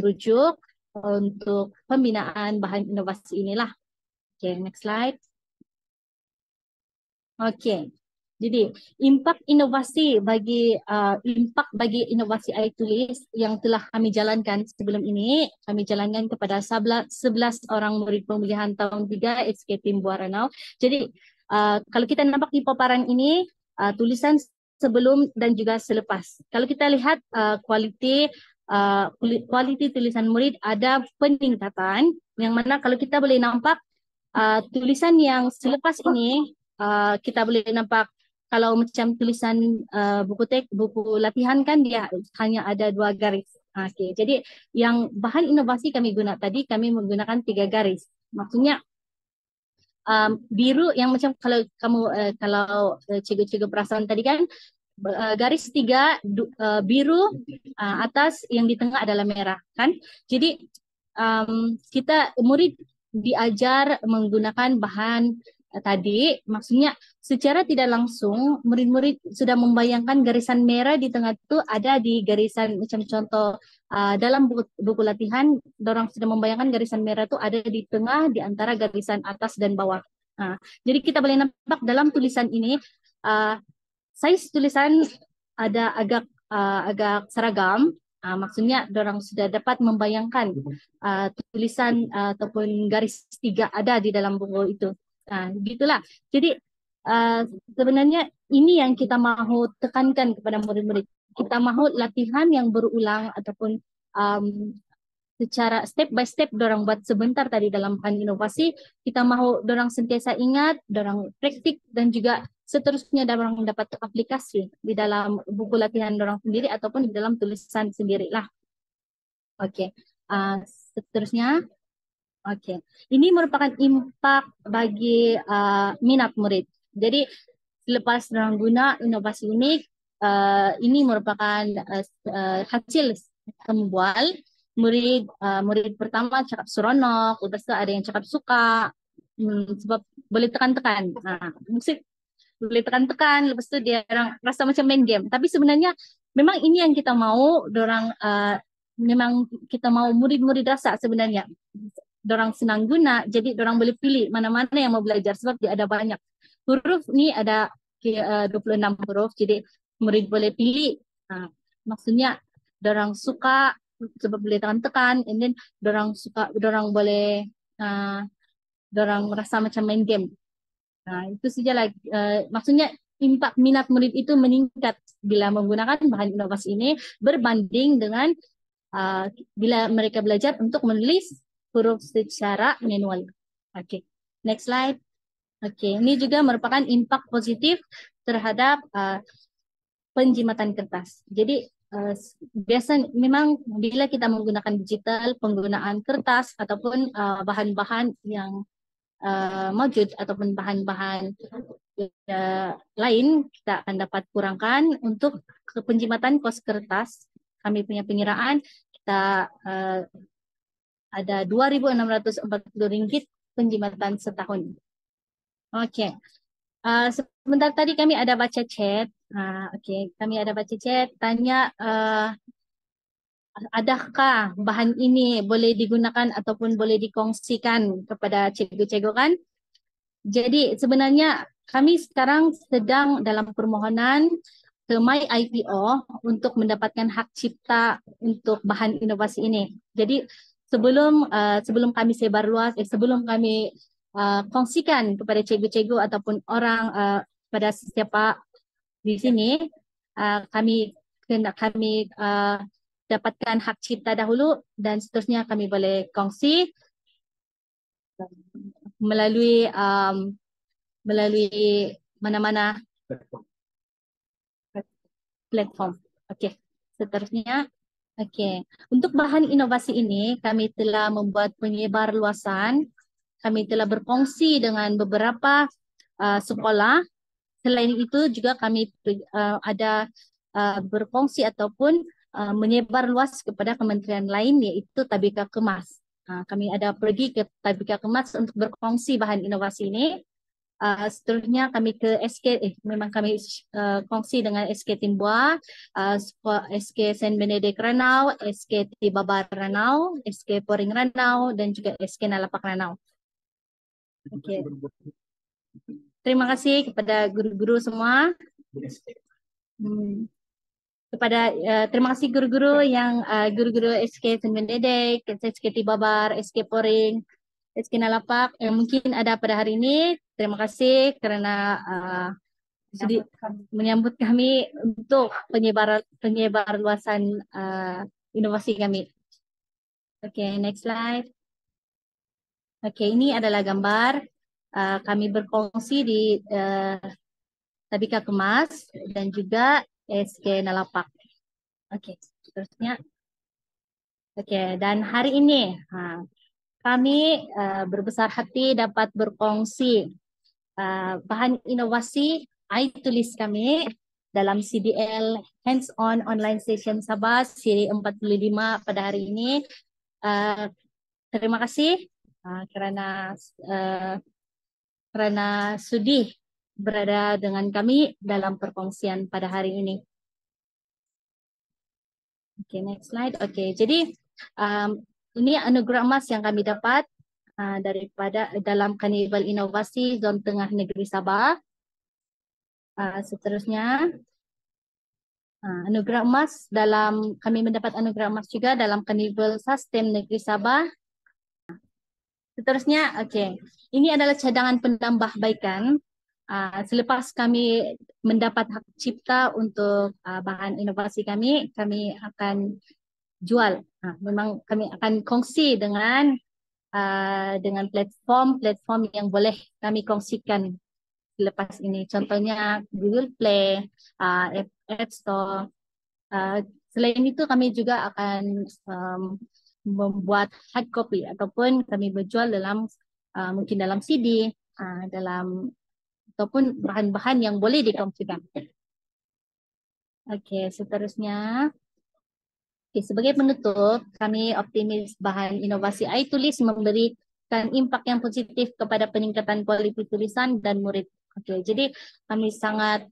rujuk untuk pembinaan bahan inovasi inilah. Oke, next slide. Oke. Jadi impak bagi inovasi iTulis yang telah kami jalankan sebelum ini, kami jalankan kepada 11 orang murid pemilihan tahun 3 SK Tim Buah Ranau. Jadi kalau kita nampak di paparan ini tulisan sebelum dan juga selepas. Kalau kita lihat kualiti tulisan murid ada peningkatan, yang mana kalau kita boleh nampak tulisan yang selepas ini kita boleh nampak. Kalau macam tulisan buku latihan kan dia hanya ada 2 garis. Okey, jadi yang bahan inovasi kami guna tadi, kami menggunakan 3 garis. Maksudnya biru yang macam kalau cikgu-cikgu perasan tadi kan, garis 3 biru atas, yang di tengah adalah merah kan. Jadi kita murid diajar menggunakan bahan tadi, maksudnya secara tidak langsung murid-murid sudah membayangkan garisan merah di tengah itu ada di garisan, macam contoh dalam buku latihan, dorang sudah membayangkan garisan merah itu ada di tengah di antara garisan atas dan bawah. Jadi kita boleh nampak dalam tulisan ini size tulisan ada agak seragam. Maksudnya dorang sudah dapat membayangkan tulisan ataupun garis 3 ada di dalam buku itu. Gitulah. Jadi sebenarnya ini yang kita mahu tekankan kepada murid-murid. Kita mahu latihan yang berulang ataupun secara step by step dorang buat sebentar tadi dalam bahan inovasi, kita mahu dorang sentiasa ingat, dorang praktik dan juga seterusnya dorang dapat aplikasi di dalam buku latihan dorang sendiri ataupun di dalam tulisan sendiri lah. Oke, seterusnya. Oke, ini merupakan impak bagi minat murid. Jadi selepas dorang guna inovasi ini merupakan hasil tembual murid. Murid pertama cakap seronok, lepas tu ada yang cakap suka, sebab boleh tekan-tekan. Musik boleh tekan-tekan, lepas tu dia orang rasa macam main game. Tapi sebenarnya memang ini yang kita mau, dorang memang kita mau murid-murid rasa sebenarnya. Dorang senang guna, jadi dorang boleh pilih mana-mana yang mau belajar sebab dia ada banyak huruf ni, ada 26 huruf, jadi murid boleh pilih. Maksudnya dorang suka sebab boleh tekan-tekan, and then dorang suka, dorang boleh dorang merasa macam main game. Itu sajalah, maksudnya impak minat murid itu meningkat bila menggunakan bahan inovasi ini berbanding dengan bila mereka belajar untuk menulis huruf secara manual. Oke, next slide. Oke, ini juga merupakan impak positif terhadap penjimatan kertas. Jadi biasa memang bila kita menggunakan digital, penggunaan kertas ataupun bahan-bahan yang mawjud ataupun bahan-bahan lain kita akan dapat kurangkan. Untuk penjimatan kos kertas, kami punya pengiraan kita ada Rp2.640 penjimatan setahun. Oke. Sebentar tadi kami ada baca chat. Oke, kami ada baca chat tanya adakah bahan ini boleh digunakan ataupun boleh dikongsikan kepada cikgu-cikgu kan? Jadi sebenarnya kami sekarang sedang dalam permohonan ke MyIPO untuk mendapatkan hak cipta untuk bahan inovasi ini. Jadi sebelum kami sebar luas, sebelum kami kongsikan kepada cikgu-cikgu ataupun orang pada siapa di sini, kami dapatkan hak cipta dahulu dan seterusnya kami boleh kongsi melalui mana-mana platform. Okey, seterusnya. Okey, untuk bahan inovasi ini kami telah membuat penyebar luasan. Kami telah berkongsi dengan beberapa sekolah. Selain itu juga kami ada berkongsi ataupun menyebar luas kepada kementerian lain, iaitu Tabika Kemas. Kami ada pergi ke Tabika Kemas untuk berkongsi bahan inovasi ini. Seterusnya kami ke memang kami kongsi dengan SK Timbua, SK Saint Benedict Ranau, SK Tibabar Ranau, SK Poring Ranau dan juga SK Nalapak Ranau. Okay. Terima kasih kepada guru-guru semua. Terima kasih guru-guru yang guru-guru SK Saint Benedict, SK Tibabar, SK Poring, SK Nalapak yang mungkin ada pada hari ini. Terima kasih kerana menyambut kami untuk penyebar luasan inovasi kami. Okay, next slide. Okay, ini adalah gambar kami berkongsi di Tabika Kemas dan juga SK Nalapak. Okay, seterusnya. Okay, dan hari ini kami berbesar hati dapat berkongsi bahan inovasi iTulis kami dalam CDL Hands-on Online Session Sabah siri 45 pada hari ini. Terima kasih kerana sudi berada dengan kami dalam perkongsian pada hari ini. Okay, next slide. Okay, jadi ini anugerah emas yang kami dapat daripada dalam Karnival Inovasi Zon Tengah Negeri Sabah. Seterusnya anugerah emas kami mendapat anugerah emas juga dalam Karnival Sustain Negeri Sabah. Seterusnya, okay, ini adalah cadangan penambahbaikan. Selepas kami mendapat hak cipta untuk bahan inovasi kami akan jual. Memang kami akan kongsi dengan platform yang boleh kami kongsikan selepas ini. Contohnya Google Play, App Store. Selain itu kami juga akan membuat hard copy ataupun kami berjual dalam mungkin dalam CD, ataupun bahan-bahan yang boleh dikongsikan. Okey, seterusnya. Sebagai penutup, kami optimis bahan inovasi iTulis memberikan impak yang positif kepada peningkatan kualiti tulisan dan murid. Jadi kami sangat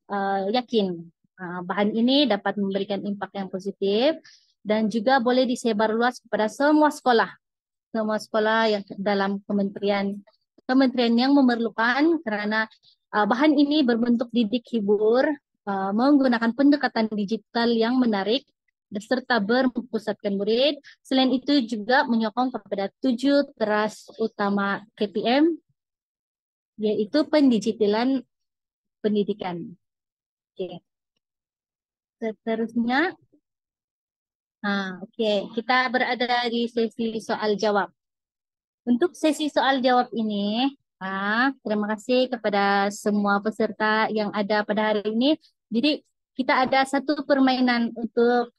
yakin bahan ini dapat memberikan impak yang positif dan juga boleh disebarluas kepada semua sekolah yang dalam kementerian yang memerlukan, kerana bahan ini berbentuk didik hibur, menggunakan pendekatan digital yang menarik serta berpusatkan murid. Selain itu juga menyokong kepada 7 teras utama KPM, yaitu pendigitalan pendidikan. Okey. Seterusnya, kita berada di sesi soal jawab. Untuk sesi soal jawab ini, terima kasih kepada semua peserta yang ada pada hari ini. Jadi kita ada satu permainan untuk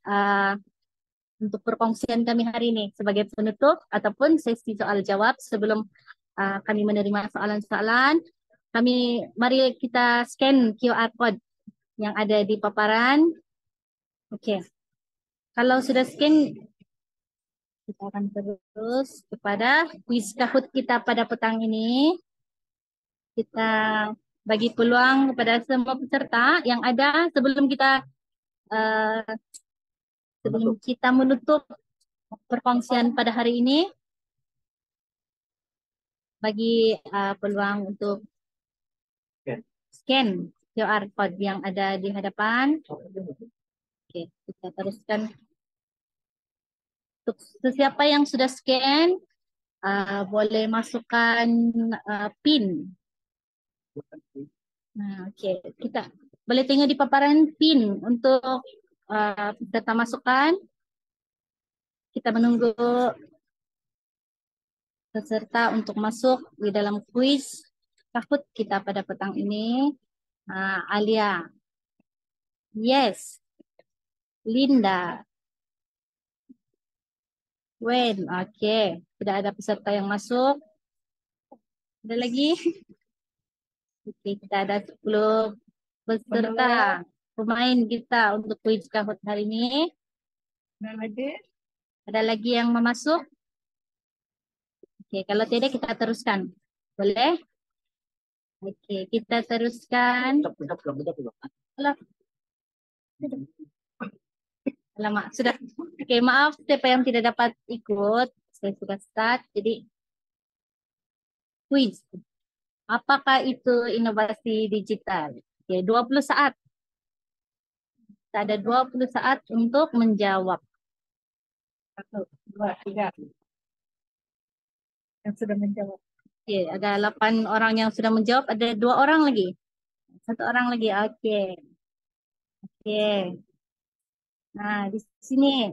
perkongsian kami hari ini sebagai penutup ataupun sesi soal jawab. Sebelum kami menerima soalan-soalan, mari kita scan QR code yang ada di paparan. Okey. Kalau sudah scan, kita akan terus kepada kuis Kahoot kita pada petang ini. Kita bagi peluang kepada semua peserta yang ada sebelum kita menutup perkongsian pada hari ini. Bagi peluang untuk scan QR code yang ada di hadapan. Okey, kita teruskan. Untuk sesiapa yang sudah scan, boleh masukkan PIN. Okey, kita boleh tengok di paparan PIN untuk peserta masukkan. Kita menunggu peserta untuk masuk di dalam kuis Kahoot kita pada petang ini. Alia. Yes. Linda. Wen. Okey. Sudah ada peserta yang masuk. Ada lagi? Okey, kita ada 10 peserta pemain kita untuk kuis Kahoot hari ini. Ada lagi yang memasuk? Okey, kalau tidak kita teruskan. Boleh? Okey, kita teruskan. Alamak, sudah. Okey, maaf siapa yang tidak dapat ikut. Saya sudah start. Jadi, quiz. Apakah itu inovasi digital? Okey, 20 saat. Kita ada 20 saat untuk menjawab. 1, 2, 3. Yang sudah menjawab. Okey, ada 8 orang yang sudah menjawab. Ada 2 orang lagi. 1 orang lagi. Okey. Okey. Nah, di sini.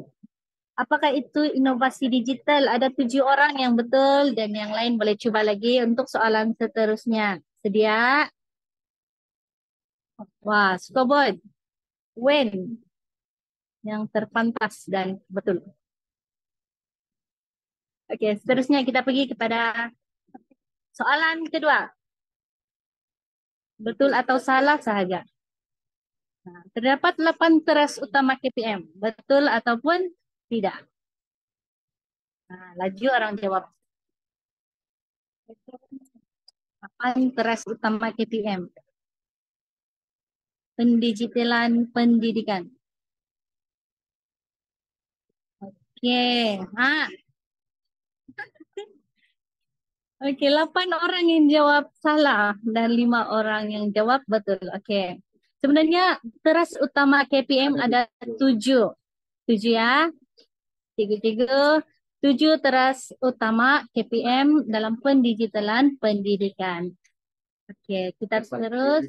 Apakah itu inovasi digital? Ada 7 orang yang betul dan yang lain boleh cuba lagi untuk soalan seterusnya. Sedia? Wah, scoreboard. Wen. Yang terpantas dan betul. Okey, seterusnya kita pergi kepada soalan kedua. Betul atau salah sahaja. Terdapat 8 teras utama KPM. Betul ataupun tidak? Laju orang jawab. 8 teras utama KPM. Pendigitalan pendidikan. Okey. Okey, 8 orang yang jawab salah dan 5 orang yang jawab betul. Okey. Sebenarnya teras utama KPM ada 7. 7 ya. 3. 7 teras utama KPM dalam pendigitalan pendidikan. Okey, kita terus.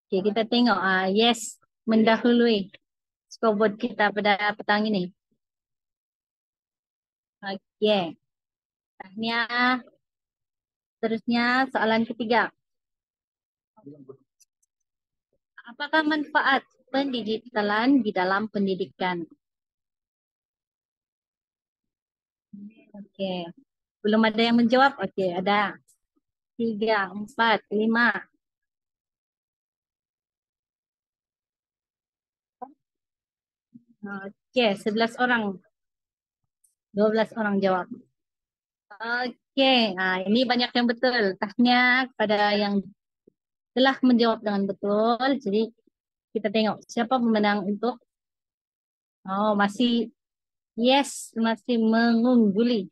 Okey, kita tengok. Yes, mendahului. scoreboard kita pada petang ini. Okey. Tahniah. Terusnya soalan ketiga. Apakah manfaat pendigitalan di dalam pendidikan? Okey. Belum ada yang menjawab? Okey, ada. 3, 4, 5. Okey, 11 orang. 12 orang jawab. Okey, ini banyak yang betul. Tahniah kepada yang telah menjawab dengan betul. Jadi kita tengok siapa pemenang untuk masih yes, masih mengungguli.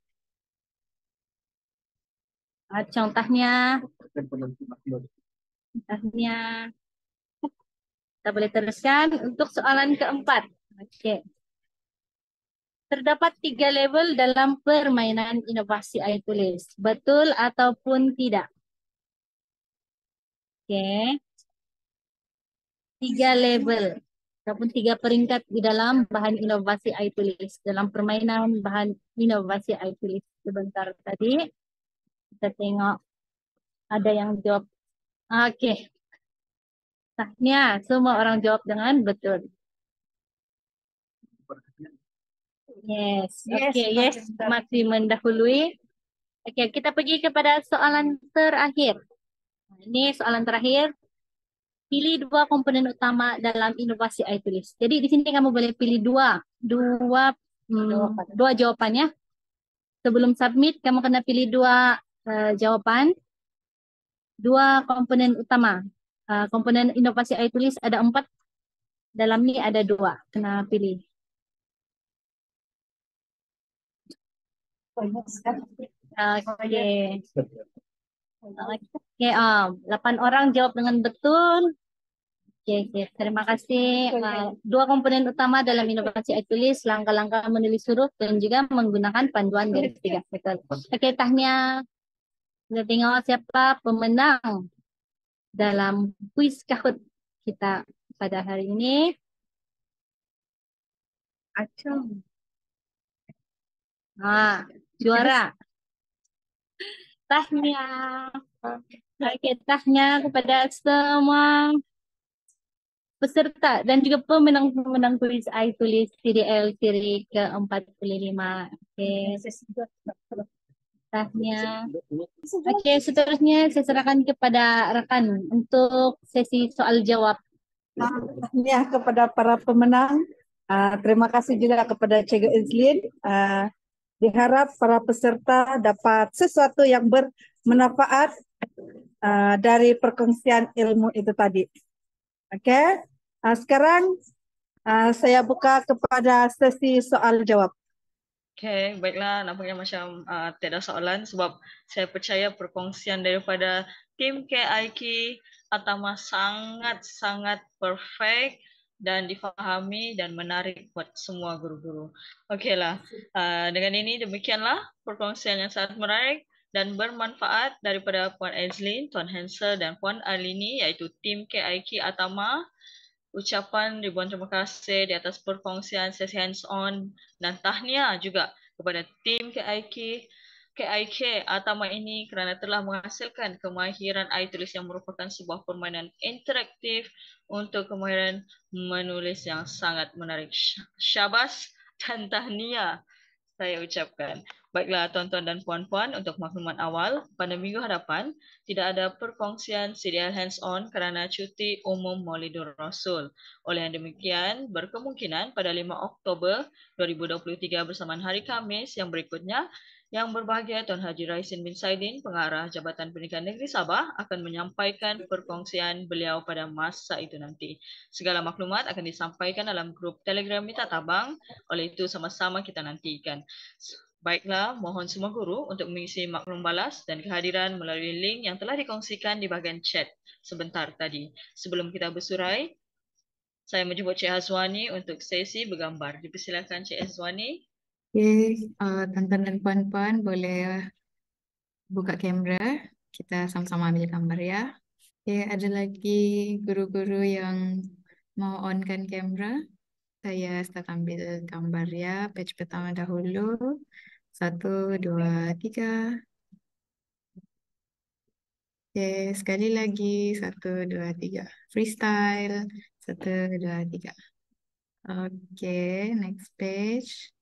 Contohnya kita boleh teruskan untuk soalan keempat. Okey. Terdapat 3 level dalam permainan inovasi air tulis. Betul ataupun tidak? Okey. 3 level ataupun 3 peringkat di dalam bahan inovasi air tulis. Dalam permainan bahan inovasi air tulis sebentar tadi. Kita tengok ada yang jawab. Okey. Tahniah, semua orang jawab dengan betul. Yes. Okey, yes, masih mendahului. Okey, kita pergi kepada soalan terakhir. Ini soalan terakhir. Pilih 2 komponen utama dalam inovasi air tulis. Jadi di sini kamu boleh pilih dua jawapannya. Sebelum submit, kamu kena pilih 2 jawapan. 2 komponen utama. Komponen inovasi air tulis ada 4. Dalam ni ada 2. Kena pilih. Okey. Okey, 8 orang jawab dengan betul. Okey. Terima kasih. 2 komponen utama dalam inovasi air tulis, langkah-langkah menulis huruf dan juga menggunakan panduan garis 3. Betul. Okey, tahniah. Kita tengok siapa pemenang dalam kuis Kahoot kita pada hari ini. Acung. Juara. Tahniah. Okey, tahniah kepada semua peserta dan juga pemenang-pemenang kuis air tulis CDL siri ke-45. Okey. Tahniah. Okey, seterusnya saya serahkan kepada rakan untuk sesi soal jawab. Tahniah kepada para pemenang. Terima kasih juga kepada Cikgu Izlin. Diharap para peserta dapat sesuatu yang bermanfaat dari perkongsian ilmu itu tadi. Okey. Sekarang saya buka kepada sesi soal jawab. Okay, baiklah. Nampaknya macam tiada soalan sebab saya percaya perkongsian daripada tim KIK Atama sangat-sangat perfect dan difahami dan menarik buat semua guru-guru. Okeylah, dengan ini demikianlah perkongsian yang sangat menarik dan bermanfaat daripada Puan Ezlin, Tuan Hansel dan Puan Arlini iaitu tim KIK Atama. Ucapan ribuan terima kasih di atas perkongsian sesi hands-on dan tahniah juga kepada tim KIK Atama ini kerana telah menghasilkan kemahiran air tulis yang merupakan sebuah permainan interaktif untuk kemahiran menulis yang sangat menarik. Syabas dan tahniah saya ucapkan. Baiklah tuan-tuan dan puan-puan, untuk maklumat awal, pada minggu hadapan tidak ada perkongsian CDL hands-on kerana cuti umum Maulidur Rasul. Oleh yang demikian, berkemungkinan pada 5 Oktober 2023 bersamaan hari Khamis yang berikutnya, yang berbahagia Tuan Haji Raisin bin Saidin, Pengarah Jabatan Pendidikan Negeri Sabah, akan menyampaikan perkongsian beliau pada masa itu nanti. Segala maklumat akan disampaikan dalam grup Telegram Mita Tabang, oleh itu sama-sama kita nantikan. Baiklah, mohon semua guru untuk mengisi maklum balas dan kehadiran melalui link yang telah dikongsikan di bahagian chat sebentar tadi. Sebelum kita bersurai, saya menjemput Cik Azwani untuk sesi bergambar. Dipersilakan Cik Azwani. Okay, tuan-tuan dan puan-puan boleh buka kamera. Kita sama-sama ambil gambar ya. Okay, ada lagi guru-guru yang mau onkan kamera. Saya start ambil gambar ya. Page pertama dahulu. 1, 2, 3. Oke, sekali lagi. 1, 2, 3. Freestyle. 1, 2, 3. Oke, next page.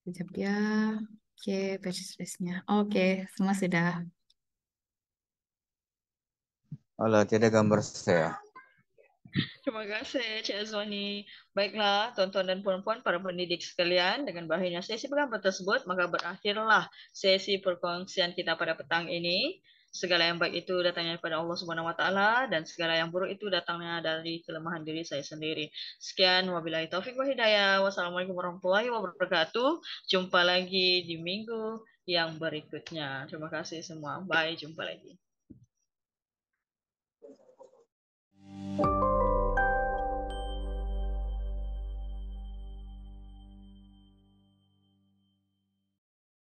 Sekejap ya. Oke, page space-nya. Oke, semua sudah. Alah, tiada gambar saya. Terima kasih, Cik Azwani. Baiklah, tuan-tuan dan puan-puan, para pendidik sekalian, dengan berakhirnya sesi pengambilan tersebut, maka berakhirlah sesi perkongsian kita pada petang ini. Segala yang baik itu datangnya daripada Allah Subhanahu Wa Taala dan segala yang buruk itu datangnya dari kelemahan diri saya sendiri. Sekian, wabillahi taufik wa hidayah. Wassalamualaikum warahmatullahi wabarakatuh. Jumpa lagi di minggu yang berikutnya. Terima kasih semua. Bye, jumpa lagi.